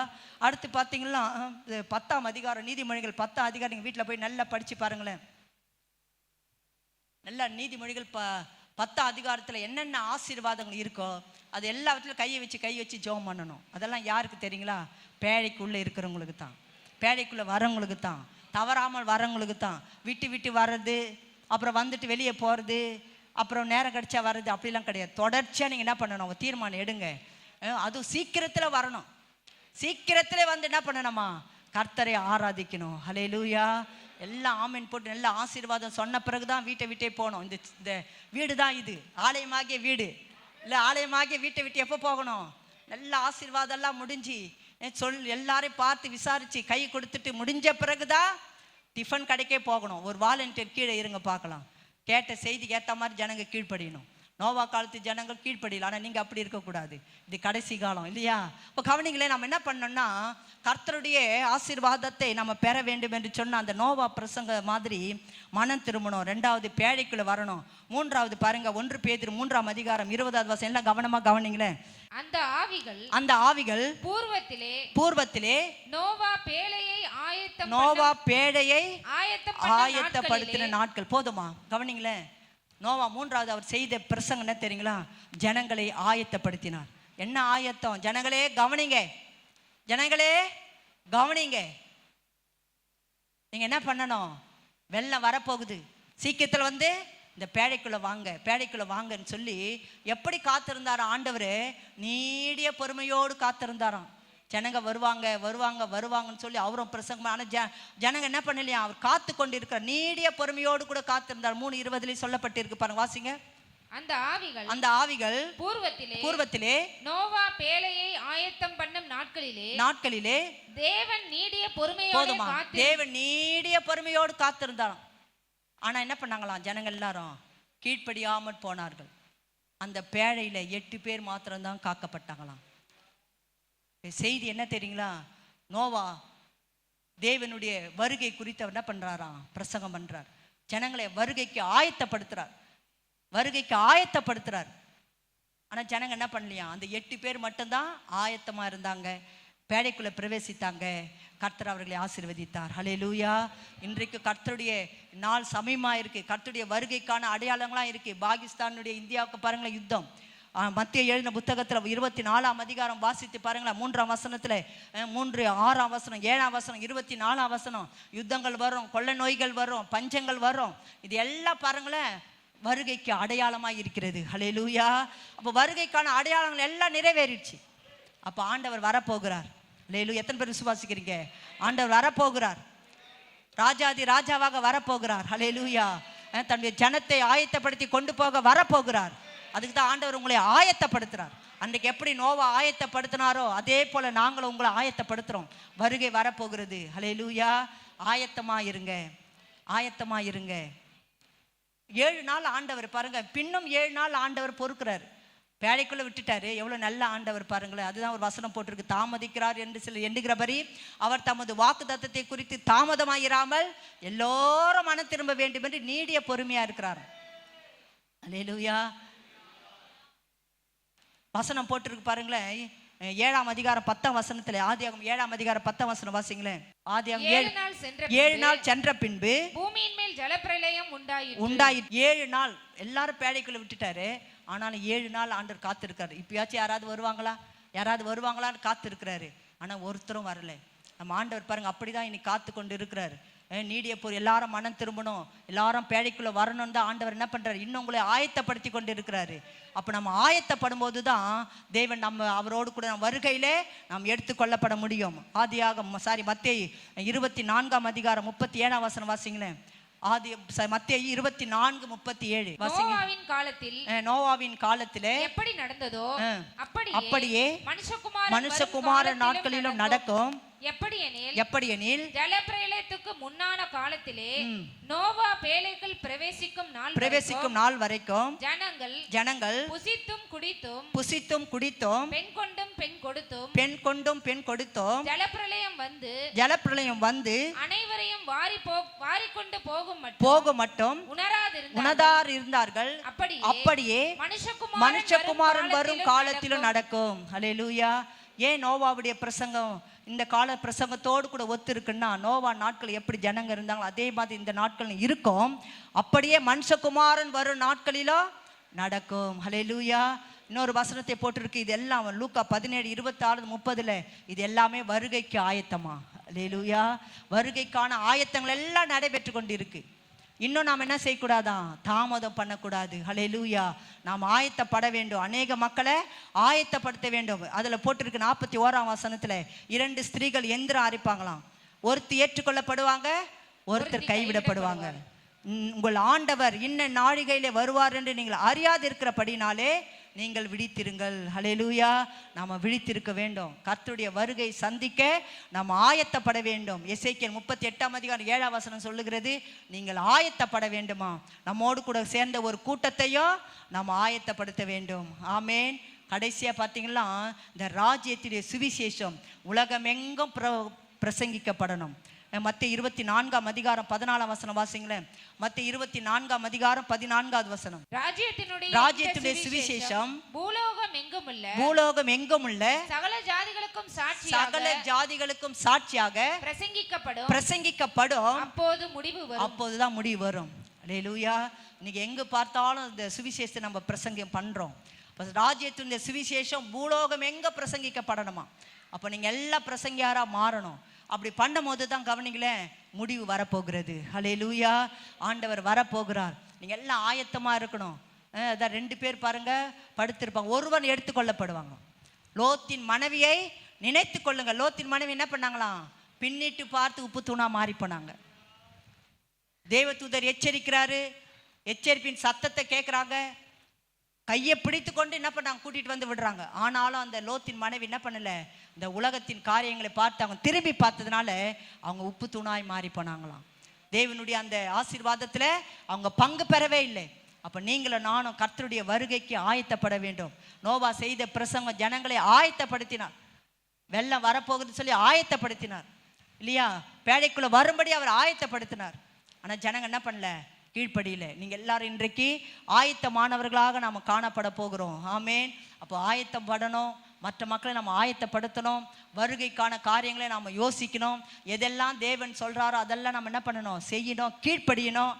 S2: அடுத்து பார்த்தீங்கன்னா 10ஆம் அதிகாரம், நீதிமொழிகள் 10ஆம் அதிகாரம் நீங்கள் வீட்டில் போய் நல்லா படித்து பாருங்களேன். நல்லா நீதிமொழிகள் 10ஆம் அதிகாரத்தில் என்னென்ன ஆசீர்வாதங்கள் இருக்கோ அது எல்லாத்துலையும் கையை வச்சு ஜெபம் பண்ணணும். அதெல்லாம் யாருக்கு தெரியுங்களா? பேழைக்குள்ளே இருக்கிறவங்களுக்கு தான், பேழைக்குள்ளே வரவங்களுக்கு தான், தவறாமல் வரவங்களுக்கு தான். விட்டு வர்றது, அப்புறம் வந்துட்டு வெளியே போகிறது, அப்புறம் நேரம் கிடைச்சா வர்றது, அப்படிலாம் கிடையாது. தொடர்ச்சியாக நீங்கள் என்ன பண்ணணும், தீர்மானம் எடுங்க. அதுவும் சீக்கிரத்தில் வரணும். சீக்கிரத்தில் வந்து என்ன பண்ணணுமா, கர்த்தரை ஆராதிக்கணும். ஹல்லேலூயா. எல்லாம் ஆமீன் போட்டு நல்ல ஆசீர்வாதம் சொன்ன பிறகு தான் வீட்டை விட்டே போகணும். இந்த வீடு தான் இது, ஆலயமாகிய வீடு இல்லை. ஆலயமாகிய வீட்டை விட்டு எப்போ போகணும்? நல்ல ஆசீர்வாதம் எல்லாம் முடிஞ்சு எல்லாரையும் பார்த்து விசாரித்து கை கொடுத்துட்டு முடிஞ்ச பிறகு தான் டிஃபன் கடைக்கே போகணும். ஒரு வாலண்டியர் கீழே இருங்க பார்க்கலாம். கேட்ட செய்திக்கு ஏற்ற மாதிரி ஜனங்க கீழ்ப்படியணும். நோவா காலத்து ஜனங்கள் கீழ்ப்படியல, ஆனால் நீங்கள் அப்படி இருக்கக்கூடாது. இது கடைசி காலம் இல்லையா? இப்போ கவனிங்களே, நம்ம என்ன பண்ணோம்னா கர்த்தருடைய ஆசீர்வாதத்தை நம்ம பெற வேண்டும் என்று சொன்ன அந்த நோவா பிரசங்க மாதிரி மனம் திரும்பணும். 2வது பேழைக்குள்ள வரணும். 3வது பாருங்க, 1 பேதுரு 3ஆம் அதிகாரம் 20வது வசனம். எல்லாம் கவனமாக கவனிங்களேன்.
S3: அந்த ஆவிகள்
S2: பூர்வத்திலே நோவா பேழையை ஆயத்தப்படுத்தின நாட்கள். போதுமா? கவனிங்களேன். நோவா 3வது அவர் செய்த பிரசங்கம் என்ன தெரியுங்களா? ஜனங்களை ஆயத்தப்படுத்தினார். என்ன ஆயத்தம்? ஜனங்களே கவனிங்க, நீங்க என்ன பண்ணணும்? வெள்ளம் வரப்போகுது, சீக்கிரத்தில் வந்து இந்த பேழைக்குள்ள வாங்கன்னு சொல்லி எப்படி காத்திருந்தாரா ஆண்டவர்? நீடிய பொறுமையோடு காத்திருந்தாராம். ஜனங்க வருவாங்கன்னு சொல்லி அவரும் பிரசங்கம். ஆனால் ஜனங்க என்ன பண்ணலையா? அவர் காத்து கொண்டு இருக்கிறார். நீடிய பொறுமையோடு கூட காத்திருந்தார். 3:20 சொல்லப்பட்டிருக்கு பாருங்க, வாசிங்க. அந்த ஆவிகள் பூர்வத்திலே
S3: நோவா பேழையை ஆயத்தம் பண்ணும் நாட்களிலே தேவன் நீடிய பொறுமையோடு
S2: காத்திருந்தாராம். ஆனா என்ன பண்ணாங்களாம் ஜனங்கள் எல்லாரும்? கீழ்ப்படியாமல் போனார்கள். அந்த பேழையில 8 பேர் மாத்திரம்தான் காக்கப்பட்டாங்களாம். செய்தி என்ன தெரியுங்களா? நோவா தேவனுடைய வருகை குறித்து அவர் என்ன பண்றாராம்? பிரசங்கம் பண்றார். ஜனங்களை வருகைக்கு ஆயத்தப்படுத்துறார், வருகைக்கு ஆயத்தப்படுத்துறார். ஆனா ஜனங்க என்ன பண்ணலையா? அந்த 8 பேர் மட்டும்தான் ஆயத்தமா இருந்தாங்க, பேழைக்குள்ள பிரவேசித்தாங்க. கர்த்தர் அவர்களை ஆசீர்வதித்தார். ஹல்லேலூயா. இன்றைக்கு கர்த்தருடைய நாள் சமயமா இருக்கு. கர்த்தருடைய வருகைக்கான அடையாளங்களா இருக்கு. பாகிஸ்தானுடைய இந்தியாவுக்கு பாருங்களேன் யுத்தம். மத்திய எழுதின புத்தகத்தில் 24ஆம் அதிகாரம் வாசித்து பாருங்களேன். 3ஆம் வசனத்தில் 3, 6ஆம் வசனம், 7ஆம் வசனம், 24ஆம் வசனம். யுத்தங்கள் வரும், கொள்ளை நோய்கள் வரும், பஞ்சங்கள் வரும். இது எல்லாம் பாருங்களேன் வருகைக்கு அடையாளமாக இருக்கிறது. ஹல்லேலூயா. அப்போ வருகைக்கான அடையாளங்கள் எல்லாம் நிறைவேறிடுச்சு. அப்போ ஆண்டவர் வரப்போகிறார். ஹல்லேலூயா. எத்தனை பேர் விசுவாசிக்கிறீங்க? ஆண்டவர் வரப்போகிறார், ராஜாதி ராஜாவாக வரப்போகிறார். ஹல்லேலூயா. தன்னுடைய ஜனத்தை ஆயத்தப்படுத்தி கொண்டு போக வரப்போகிறார். அதுக்கு தான் ஆண்டவர் உங்களை ஆயத்தப்படுத்துறார். அன்றைக்கு எப்படி நோவா ஆயத்தப்படுத்தினாரோ அதே போல நாங்களும் உங்களை ஆயத்தப்படுத்துறோம். வருகை வரப்போகிறது. ஹல்லேலூயா. ஆயத்தமா இருங்க, ஆயத்தமா இருங்க. 7 நாள் ஆண்டவர் பாருங்க, பின்னும் 7 நாள் ஆண்டவர் பொறுக்கிறார். பேழைக்குள்ள விட்டுட்டாரு. எவ்வளவு நல்ல ஆண்டவர் பாருங்களேன். அதுதான் ஒரு வசனம் போட்டிருக்கு, தாமதிக்கிறார் என்று சில எண்ணுகிறபடி அவர் தமது வாக்கு தத்தத்தை குறித்து தாமதமாயிராமல் எல்லோரும் மனம் திரும்ப வேண்டும் என்று நீடிய பொறுமையா இருக்கிறார். அல்லேலூயா. வசனம் போட்டிருக்கு பாருங்களேன். 7ஆம் அதிகாரம் 10ஆம் வசனத்துல, ஆதியாகமம் 7ஆம் அதிகாரம் 10ஆம் வசனம் வாசிங்களேன். ஆதியாகமம் 7 நாள் சென்ற பின்பு
S3: பூமியின் மேல் ஜலப்பிரளயம்
S2: உண்டாயிற்று. 7 நாள் எல்லாரும் பேழைக்குள்ள விட்டுட்டாரு. ஆனாலும் 7 நாள் ஆண்டவர் காத்திருக்காரு. இப்பயாச்சும் யாராவது வருவாங்களா, யாராவது வருவாங்களான்னு காத்திருக்கிறாரு. ஆனா ஒருத்தரும் வரல. நம்ம ஆண்டவர் பாருங்க அப்படிதான் இன்னைக்கு காத்து கொண்டு இருக்கிறாரு. நீடிய போர் எல்லாரும் மனம் திரும்பணும், எல்லாரும் பேழைக்குள்ள வரணும் தான் ஆண்டவர் என்ன பண்றாரு? இன்னும் உங்களை ஆயத்தப்படுத்தி கொண்டு இருக்கிறாரு. அப்ப நம்ம ஆயத்தப்படும் போதுதான் தேவன் நம்ம அவரோடு கூட நம்ம வருகையிலே நாம் எடுத்துக்கொள்ளப்பட முடியும். மத்தேயு 24ஆம் அதிகாரம் 37ஆம் வசனம் வாசிங்களேன். மத்தேயு 24:37 நோவாவின் காலத்திலே எப்படி நடந்ததோ அப்படியே மனுஷகுமாரன் நாட்களிலும் நடக்கும். எப்படியெனில்
S3: ஜலப்பிரளயத்துக்கு முன்னான காலத்திலே நோவா பேழைக்குள் பிரவேசிக்கும் நாள் வரைக்கும் ஜனங்கள் புசித்தும் குடித்தும் பெண் கொடுத்தும் ஜலப்பிரளயம் வந்து அனைவரையும் வாரிக்கொண்டு போகும் மட்டும் உணரார் இருந்தார்கள். அப்படியே மனுஷகுமாரன் வரும் காலத்திலும் நடக்கும். ஹல்லேலூயா. ஏன் நோவாவுடைய பிரசங்கம் இந்த கால பிரசங்கத்தோடு கூட ஒத்து இருக்குன்னா, நோவா நாட்கள் எப்படி ஜனங்க இருந்தாங்களோ அதே மாதிரி இந்த நாட்கள் இருக்கும். அப்படியே மனுஷகுமாரன் வரும் நாட்களிலோ நடக்கும். ஹல்லேலூயா. இன்னொரு வசனத்தை போட்டிருக்கு. இது எல்லாம் லூக்கா 17:26-30 இது எல்லாமே வருகைக்கு ஆயத்தமா. ஹல்லேலூயா. வருகைக்கான ஆயத்தங்கள் எல்லாம் நடைபெற்று கொண்டிருக்கு. இன்னும் நாம் என்ன செய்யக்கூடாதான்? தாமதம் பண்ணக்கூடாது. ஹல்லேலூயா. நாம் ஆயத்தப்பட வேண்டும். அநேக மக்களை ஆயத்தப்படுத்த வேண்டும். அதுல போட்டிருக்கு 41ஆம் வசனத்துல 2 ஸ்திரீகள் எந்திரம் அரைப்பாங்களாம். ஒருத்தி ஏற்றுக்கொள்ளப்படுவாங்க, ஒருத்தர் கைவிடப்படுவாங்க. உங்கள் ஆண்டவர் இன்ன நாழிகையிலே வருவார் என்று நீங்கள் அறியாது இருக்கிறபடினாலே நீங்கள் விழித்திருங்கள். ஹல்லேலூயா. நாம விழித்திருக்க வேண்டும். கர்த்தருடைய வருகை சந்திக்க நாம் ஆயத்தப்பட வேண்டும். எசேக்கியேல் 38ஆம் அதிகாரம் 7ஆம் வசனம் சொல்லுகிறது, நீங்கள் ஆயத்தப்பட வேண்டுமா? நம்மோடு கூட சேர்ந்த ஒரு கூட்டத்தையோ நாம் ஆயத்தப்படுத்த வேண்டும். ஆமேன். கடைசியா பார்த்தீங்கன்னா இந்த ராஜ்யத்துடைய சுவிசேஷம் உலகமெங்கும் பிரசங்கிக்கப்படணும். மத்தேயு 24ஆம் அதிகாரம் 14ஆம் வசனம் வாசிங்களேன். மத்தேயு 24ஆம் அதிகாரம் 14வது வசனம். ராஜ்யத்தினுடைய சுவிசேஷம் பூலோகம் எங்குமுள்ள சகல ஜாதிகளுக்கும் சாட்சியாக பிரசங்கிக்கப்படும். அப்போதுதான் முடிவு வரும். அல்லேலூயா. இன்னைக்கு எங்க பார்த்தாலும் இந்த சுவிசேஷத்தை நம்ம பிரசங்கம் பண்றோம். ராஜ்யத்தினுடைய சுவிசேஷம் பூலோகம் எங்க பிரசங்கிக்கப்படணுமா? அப்ப நீங்க எல்லா பிரசங்கியாரா மாறணும். அப்படி பண்ணும் போது தான் கவனிங்களேன் முடிவு வரப்போகிறது. ஹல்லேலூயா. ஆண்டவர் வரப்போகிறார். நீங்க எல்லாம் ஆயத்தமா இருக்கணும். அதான் 2 பேர் பாருங்க படுத்திருப்பாங்க, ஒருவன் எடுத்துக்கொள்ளப்படுவாங்க. லோத்தின் மனைவியை நினைத்து கொள்ளுங்க. லோத்தின் மனைவி என்ன பண்ணாங்களாம்? பின்னிட்டு பார்த்து உப்பு தூணா மாறி போனாங்க. தேவதூதர் எச்சரிக்கிறாரு, எச்சரிப்பின் சத்தத்தை கேட்கிறாங்க, கையை பிடித்து கொண்டு என்ன பண்ணாங்க? கூட்டிட்டு வந்து விடுறாங்க. ஆனாலும் அந்த லோத்தின் மனைவி என்ன பண்ணல? இந்த உலகத்தின் காரியங்களை பார்த்து அவங்க திரும்பி பார்த்ததுனால அவங்க உப்பு தூணாய் மாறி போனாங்களாம். தேவனுடைய அந்த ஆசீர்வாதத்துல அவங்க பங்கு பெறவே இல்லை.
S2: அப்போ நீங்களும் நானும் கர்த்தருடைய வருகைக்கு ஆயத்தப்பட வேண்டும். நோவா செய்த பிரசங்கம் ஜனங்களை ஆயத்தப்படுத்தினார். வெள்ளம் வரப்போகுதுன்னு சொல்லி ஆயத்தப்படுத்தினார் இல்லையா? பேழைக்குள்ளே வரும்படி அவர் ஆயத்தப்படுத்தினார். ஆனால் ஜனங்க என்ன பண்ணல? கீழ்ப்படியில். நீங்கள் எல்லாரும் இன்றைக்கு ஆயத்தமானவர்களாக நாம் காணப்பட போகிறோம். ஆமேன். அப்போ ஆயத்தம் படணும், மற்ற மக்களை நம்ம ஆயத்தப்படுத்தணும், வருகைக்கான காரியங்களை நாம் யோசிக்கணும். எதெல்லாம் தேவன் சொல்கிறாரோ அதெல்லாம் நம்ம என்ன பண்ணணும்? செய்யணும், கீழ்ப்படியணும்.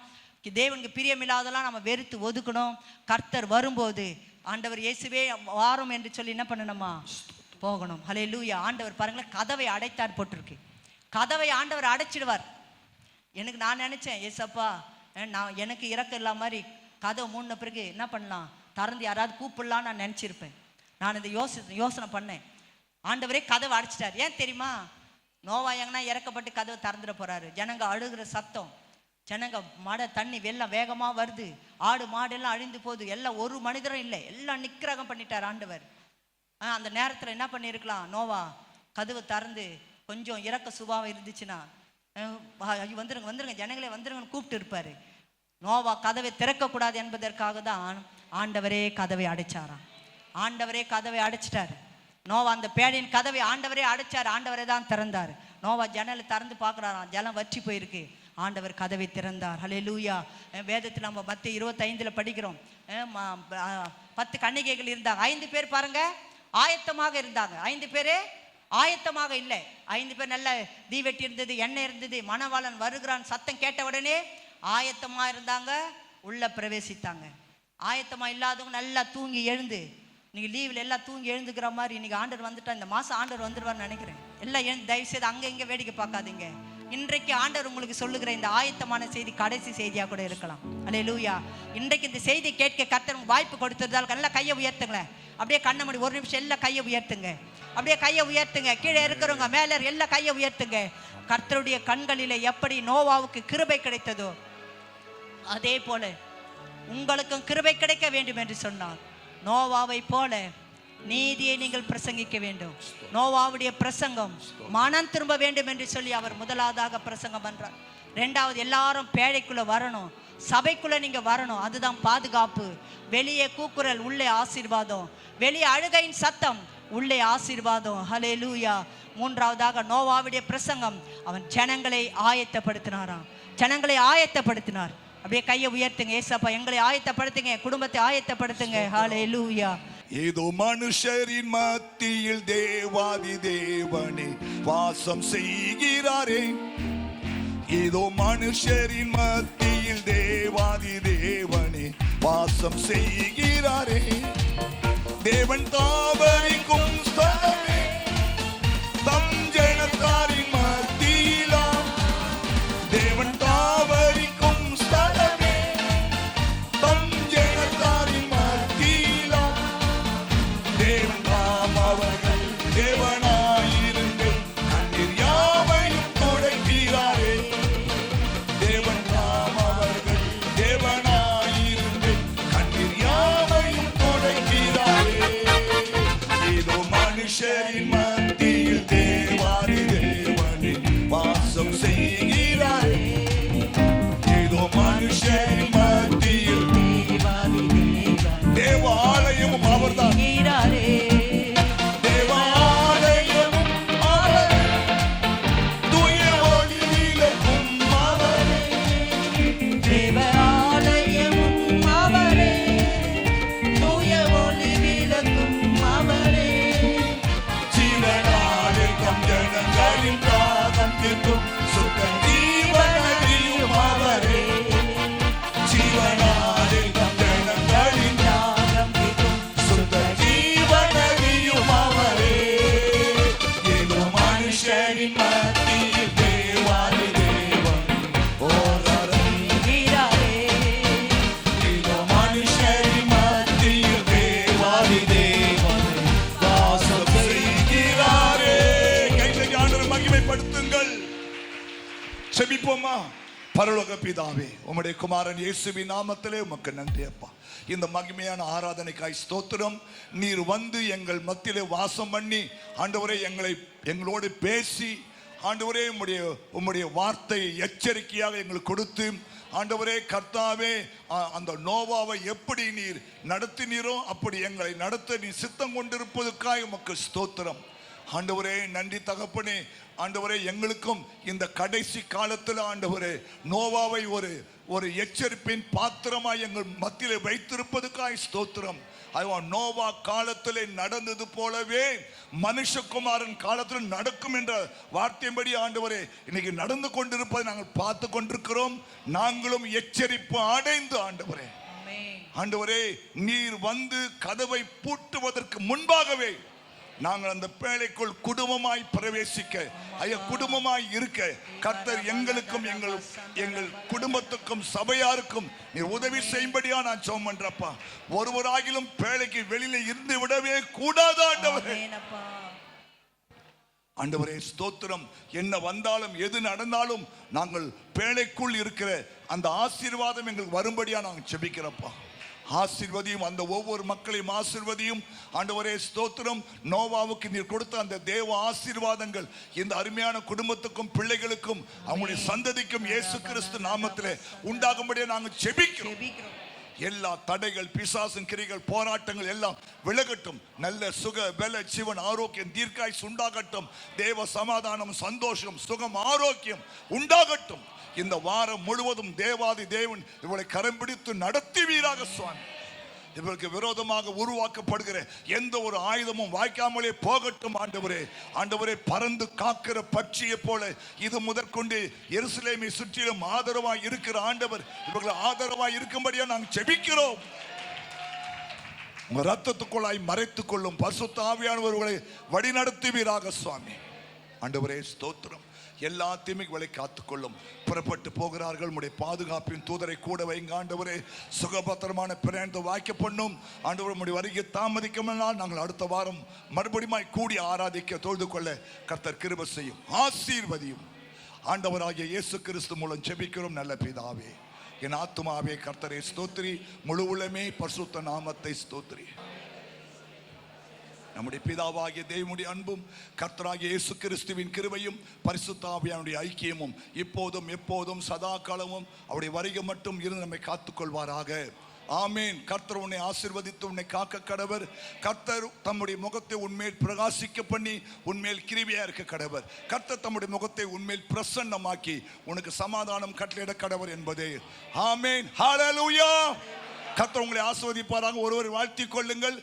S2: தேவனுக்கு பிரியமில்லாதெல்லாம் நம்ம வெறுத்து ஒதுக்கணும். கர்த்தர் வரும்போது ஆண்டவர் இயேசுவே வாரும் என்று சொல்லி என்ன பண்ணணுமா? போகணும். ஹல்லேலூயா. ஆண்டவர் பாருங்களேன், கதவை அடைத்தார் போட்டிருக்கு. கதவை ஆண்டவர் அடைச்சிடுவார். நான் நினச்சேன், ஏசப்பா நான் எனக்கு இறக்கம் இல்லாம மாதிரி கதவை மூடின பிறகு என்ன பண்ணலாம்? திறந்து யாராவது கூப்பிடலான்னு நான் நினச்சிருப்பேன். நான் இந்த யோசனை பண்ணேன். ஆண்டவரே கதவை அடைச்சிட்டார். ஏன் தெரியுமா? நோவா எங்கன்னா இறக்கப்பட்டு கதவை திறந்துட போறாரு. ஜனங்க அழுகிற சத்தம், ஜனங்க மழை தண்ணி வெள்ளம் வேகமாக வருது, ஆடு மாடு எல்லாம் அழிந்து போகுது, எல்லாம் ஒரு மனிதரும் இல்லை, எல்லாம் நிக்கிரகம் பண்ணிட்டார் ஆண்டவர். அந்த நேரத்தில் என்ன பண்ணியிருக்கலாம்? நோவா கதவை திறந்து கொஞ்சம் இறக்க சுபாவம் இருந்துச்சுன்னா வந்துருங்க வந்துருங்க ஜனங்களே வந்துருங்கன்னு கூப்பிட்டு இருப்பாரு. நோவா கதவை திறக்கக்கூடாது என்பதற்காக தான் ஆண்டவரே கதவை அடைச்சாராம். ஆண்டவரே கதவை அடைச்சிட்டாரு. நோவா அந்த பேழையின் கதவை ஆண்டவரே அடைச்சார். ஆண்டவரே தான் திறந்தார். நோவா ஜன்னலை திறந்து பார்க்குறாராம், ஜலம் வற்றி போயிருக்கு. ஆண்டவர் கதவை திறந்தார். ஹல்லேலூயா. வேதத்தில் நம்ம மத்திய 25 படிக்கிறோம். 10 கன்னிகைகள் இருந்தாங்க. 5 பேர் பாருங்க ஆயத்தமாக இருந்தாங்க. 5 பேரே ஆயத்தமாக இல்லை. 5 பேர் நல்ல தீவெட்டி இருந்தது, எண்ணெய் இருந்தது, மணவாளன் வருகிறான் சத்தம் கேட்ட உடனே ஆயத்தமாக இருந்தாங்க, உள்ள பிரவேசித்தாங்க. ஆயத்தமாக இல்லாதவங்க நல்லா தூங்கி எழுந்து, நீங்கள் லீவில் எல்லாம் தூங்கி எழுந்துக்கிற மாதிரி இன்னைக்கு ஆண்டவர் வந்துட்டா, இந்த மாதம் ஆண்டவர் வந்துடுவார்னு நினைக்கிறேன். எல்லாம் எழுந்து தயவுசெய்து அங்கே இங்கே வேடிக்கை பார்க்காதீங்க. இன்றைக்கு ஆண்டவர் உங்களுக்கு சொல்லுகிற இந்த ஆயத்தமான செய்தி கடைசி செய்தியாக கூட இருக்கலாம். அல்லேலூயா. இன்றைக்கு இந்த செய்தி கேட்க கர்த்தர் வாய்ப்பு கொடுத்துருந்தால் நல்லா கையை உயர்த்துங்களேன். அப்படியே கண்ணை மூடி ஒரு நிமிஷம் எல்லாம் கையை உயர்த்துங்க. அப்படியே கையை உயர்த்துங்க. கீழே இருக்கிறவங்க மேலே எல்லாம் கையை உயர்த்துங்க. கர்த்தருடைய கண்களிலே எப்படி நோவாவுக்கு கிருபை கிடைத்ததோ அதே போல உங்களுக்கும் கிருபை கிடைக்க வேண்டும் என்று சொன்னார். நோவாவை போல நீதியை நீங்கள் பிரசங்கிக்க வேண்டும். நோவாவுடைய பிரசங்கம் மனம் திரும்ப வேண்டும் என்று சொல்லி அவர் முதலாவதாக பிரசங்கம் பண்றார். 2வது எல்லாரும் பேழைக்குள்ள வரணும், சபைக்குள்ள நீங்க வரணும். அதுதான் பாதுகாப்பு. வெளியே கூக்குரல், உள்ளே ஆசீர்வாதம். வெளியே அழுகையின் சத்தம், உள்ளே ஆசீர்வாதம். ஹல்லேலூயா. 3வதாக நோவாவுடைய பிரசங்கம், அவன் ஜனங்களை ஆயத்தப்படுத்தினாராம். ஜனங்களை ஆயத்தப்படுத்தினார். அப்படியே கையை உயர்த்துங்க. ஏசப்பா எங்களை ஆயத்தப்படுத்துங்க, குடும்பத்தை ஆயத்தப்படுத்துங்க. ஹல்லேலூயா.
S4: ஏதோ மனுஷரின் மத்தியில் தேவாதி தேவனே வாசம் செய்கிறாரே. ஏதோ மனுஷரின் மத்தியில் தேவாதி தேவனே வாசம் செய்கிறாரே. தேவன் தாவரிக்கும் ஸ்தலமே தம் ஜனத்தாரின் மத்தியிலா. தேவன் தாவரிக்கும் ஸ்தலமே தம் ஜனத்தாரின் மத்தியிலா. தேவன் தாம் அவர்கள் தேவனாயிருந்து கண்ணீர் யாவையும் துடைக்கிறாரே. தேவன் தாம் அவர்கள் தேவனாயிருந்து கண்ணீர் யாவையும் துடைக்கிறாரே. ஏதோ மனுஷரின் மத்தியில் தேவாதி தேவனே வாசம் செய்கிறாரே. ஏதோ மனுஷரின் மத்தியில் தேவாலயமும் அவர்தான். தேவாலயமும் அவரே, தூய ஒளி விளக்கும் அவரே.
S2: தேவாலயமும் அவரே, தூய ஒளி விளக்கும் அவரே.
S4: ஜீவனாலே தம் ஜனங்களின் தாகம் தீர்க்கும் சுத்த ஜீவநதியும் அவரே. ஜீவனாலே தம் ஜனங்களின்
S2: தாகம் தீர்க்கும்
S4: சுத்த ஜீவநதியும் அவரே. ஏதோ மனுஷரின் மத்தியில் தேவாதி தேவன் ஓராரம்.
S2: நீராரே.
S4: ஏதோ மனுஷரின் மத்தியில் தேவாதி தேவன் வாசம் செய்கிறாரே. கைகளை ஆண்டவரை மகிமைப்படுத்துங்கள். செபிப்போமா. பரலோக பிதாவே, உம்முடைய குமாரன் இயேசுவின் நாமத்திலே உமக்கு நன்றி அப்பா. இந்த மகிமையான ஆராதனைக்காய் ஸ்தோத்திரம். நீர் வந்து எங்கள் மத்தியிலே வாசம் பண்ணி ஆண்டவரே எங்களோடு பேசி ஆண்டவரே உம்முடைய வார்த்தையை எச்சரிக்கையாக எங்களுக்கு கொடுத்து ஆண்டவரே கர்த்தாவே அந்த நோவாவை எப்படி நீர் நடத்தினீரோ அப்படி எங்களை நடத்த நீ சித்தம் கொண்டிருப்பதற்காக உமக்கு ஸ்தோத்திரம். ஆண்டவரே நன்றி தகப்பனே. ஆண்டவரே எங்களுக்கும் இந்த கடைசி காலத்தில் ஆண்டவரே நோவாவை ஒரு எச்சரிப்பின் பாத்திரமாய் எங்கள் மத்தியிலே வைத்திருப்பதற்காக ஸ்தோத்திரம். நோவா காலத்திலே நடந்தது போலவே மனுஷகுமாரன் காலத்தில் நடக்கும் என்ற வார்த்தையின்படி ஆண்டவரே இன்னைக்கு நடந்து கொண்டிருப்பதை நாங்கள் பார்த்து கொண்டிருக்கிறோம். நாங்களும் எச்சரிப்பு அடைந்து ஆண்டவரே நீர் வந்து கதவை பூட்டுவதற்கு முன்பாகவே நாங்கள் அந்த பேழைக்குள் குடும்பமாய் பிரவேசிக்க குடும்பமாய் இருக்க கர்த்தர் எங்களுக்கும் எங்கள் குடும்பத்துக்கும் சபையாருக்கும் நீ உதவி செய்யும்படியா நான் ஜெபம் பண்றப்பா. ஒருவராகிலும் பேழைக்கு வெளியில இருந்து விடவே கூடாது ஆண்டவரே ஸ்தோத்திரம். என்ன வந்தாலும் எது நடந்தாலும் நாங்கள் பேழைக்குள் இருக்கிற அந்த ஆசீர்வாதம் எங்களுக்கு வரும்படியா நாங்கள் ஜெபிக்கிறப்பா. ஆசீர்வதியும் அந்த ஒவ்வொரு மக்களையும் ஆசீர்வதியும் ஆண்டவரே ஸ்தோத்திரம். நோவாவுக்கு நீர் கொடுத்த அந்த தேவ ஆசீர்வாதங்கள் இந்த அருமையான குடும்பத்துக்கும் பிள்ளைகளுக்கும் அவங்களுடைய சந்ததிக்கும் இயேசு கிறிஸ்து நாமத்திலே உண்டாகும்படியே நாங்கள் ஜெபிக்கிறோம். எல்லா தடைகள் பிசாசின் கிரிகள் போராட்டங்கள் எல்லாம் விலகட்டும். நல்ல சுக பல ஜீவன் ஆரோக்கியம் தீர்க்காயுசு உண்டாகட்டும். தேவ சமாதானம் சந்தோஷம் சுகம் ஆரோக்கியம் உண்டாகட்டும். இந்த வாரம் முழுவதும் தேவாதி தேவன் இவளை கரம் பிடித்து நடத்துவீராக சுவாமி. இவருக்கு விரோதமாக உருவாக்கப்படுகிற எந்த ஒரு ஆயுதமும் வாய்க்காமலே போகட்டும் ஆண்டவரே பறந்து காக்கிற பட்சியை போல இது முதற்கொண்டு எருசலேமை சுற்றிலும் ஆதரவாய் இருக்கிற ஆண்டவர் இவர்களை ஆதரவாய் இருக்கும்படியா நாங்கள் ஜெபிக்கிறோம். உங்க ரத்தத்துக்குள்ளாய் மறைத்துக் கொள்ளும் பரிசுத்த ஆவியானவர்களை வழிநடத்துவீராக சுவாமி. ஆண்டவரே ஸ்தோத்திரம். எல்லா தீமைகளை காத்துக்கொள்ளும். புறப்பட்டு போகிறார்கள் உம்முடைய பாதுகாப்பின் தூதரை கூட வைங்க ஆண்டவரே. சுகபத்திரமான பிரயாணத்தை வாய்க்க பண்ணும் ஆண்டவர். உம்முடைய வருகை தாமதிக்குமானால் நாங்கள் அடுத்த வாரம் மறுபடியும் கூடி ஆராதிக்க தொழுது கொள்ள கர்த்தர் கிருபை செய்யும். ஆசீர்வதியும். ஆண்டவராகிய இயேசு கிறிஸ்து மூலம் ஜெபிக்கிறோம் நல்ல பிதாவே. என் ஆத்துமாவே கர்த்தரை ஸ்தோத்திரி, முழு உள்ளமே பரிசுத்த நாமத்தை ஸ்தோத்திரி. நம்முடைய பிதாவாகிய தேவனுடைய அன்பும் கர்த்தராகிய இயேசு கிறிஸ்துவின் கிருபையும் பரிசுத்த ஆவியானுடைய ஐக்கியமும் இப்போதும் எப்போதும் சதா காலமும் அவருடைய வருகை மட்டும் இருந்து நம்மை காத்துக்கொள்வாராக. ஆமேன். கர்த்தர் உன்னை ஆசீர்வதித்து உன்னை காக்க கடவர். கர்த்தர் தம்முடைய முகத்தை உன்மேல் பிரகாசிக்க பண்ணி உன்மேல் கிருபையா இருக்க கடவர். கர்த்தர் தம்முடைய முகத்தை உன்மேல் பிரசன்னமாக்கி உனக்கு சமாதானம் கட்டளையிட கடவர் என்பதே. ஆமேன். ஹல்லேலூயா. கர்த்தர் உங்களை ஆசீர்வதிப்பாராக. ஒருவர் வாழ்த்திக் கொள்ளுங்கள்.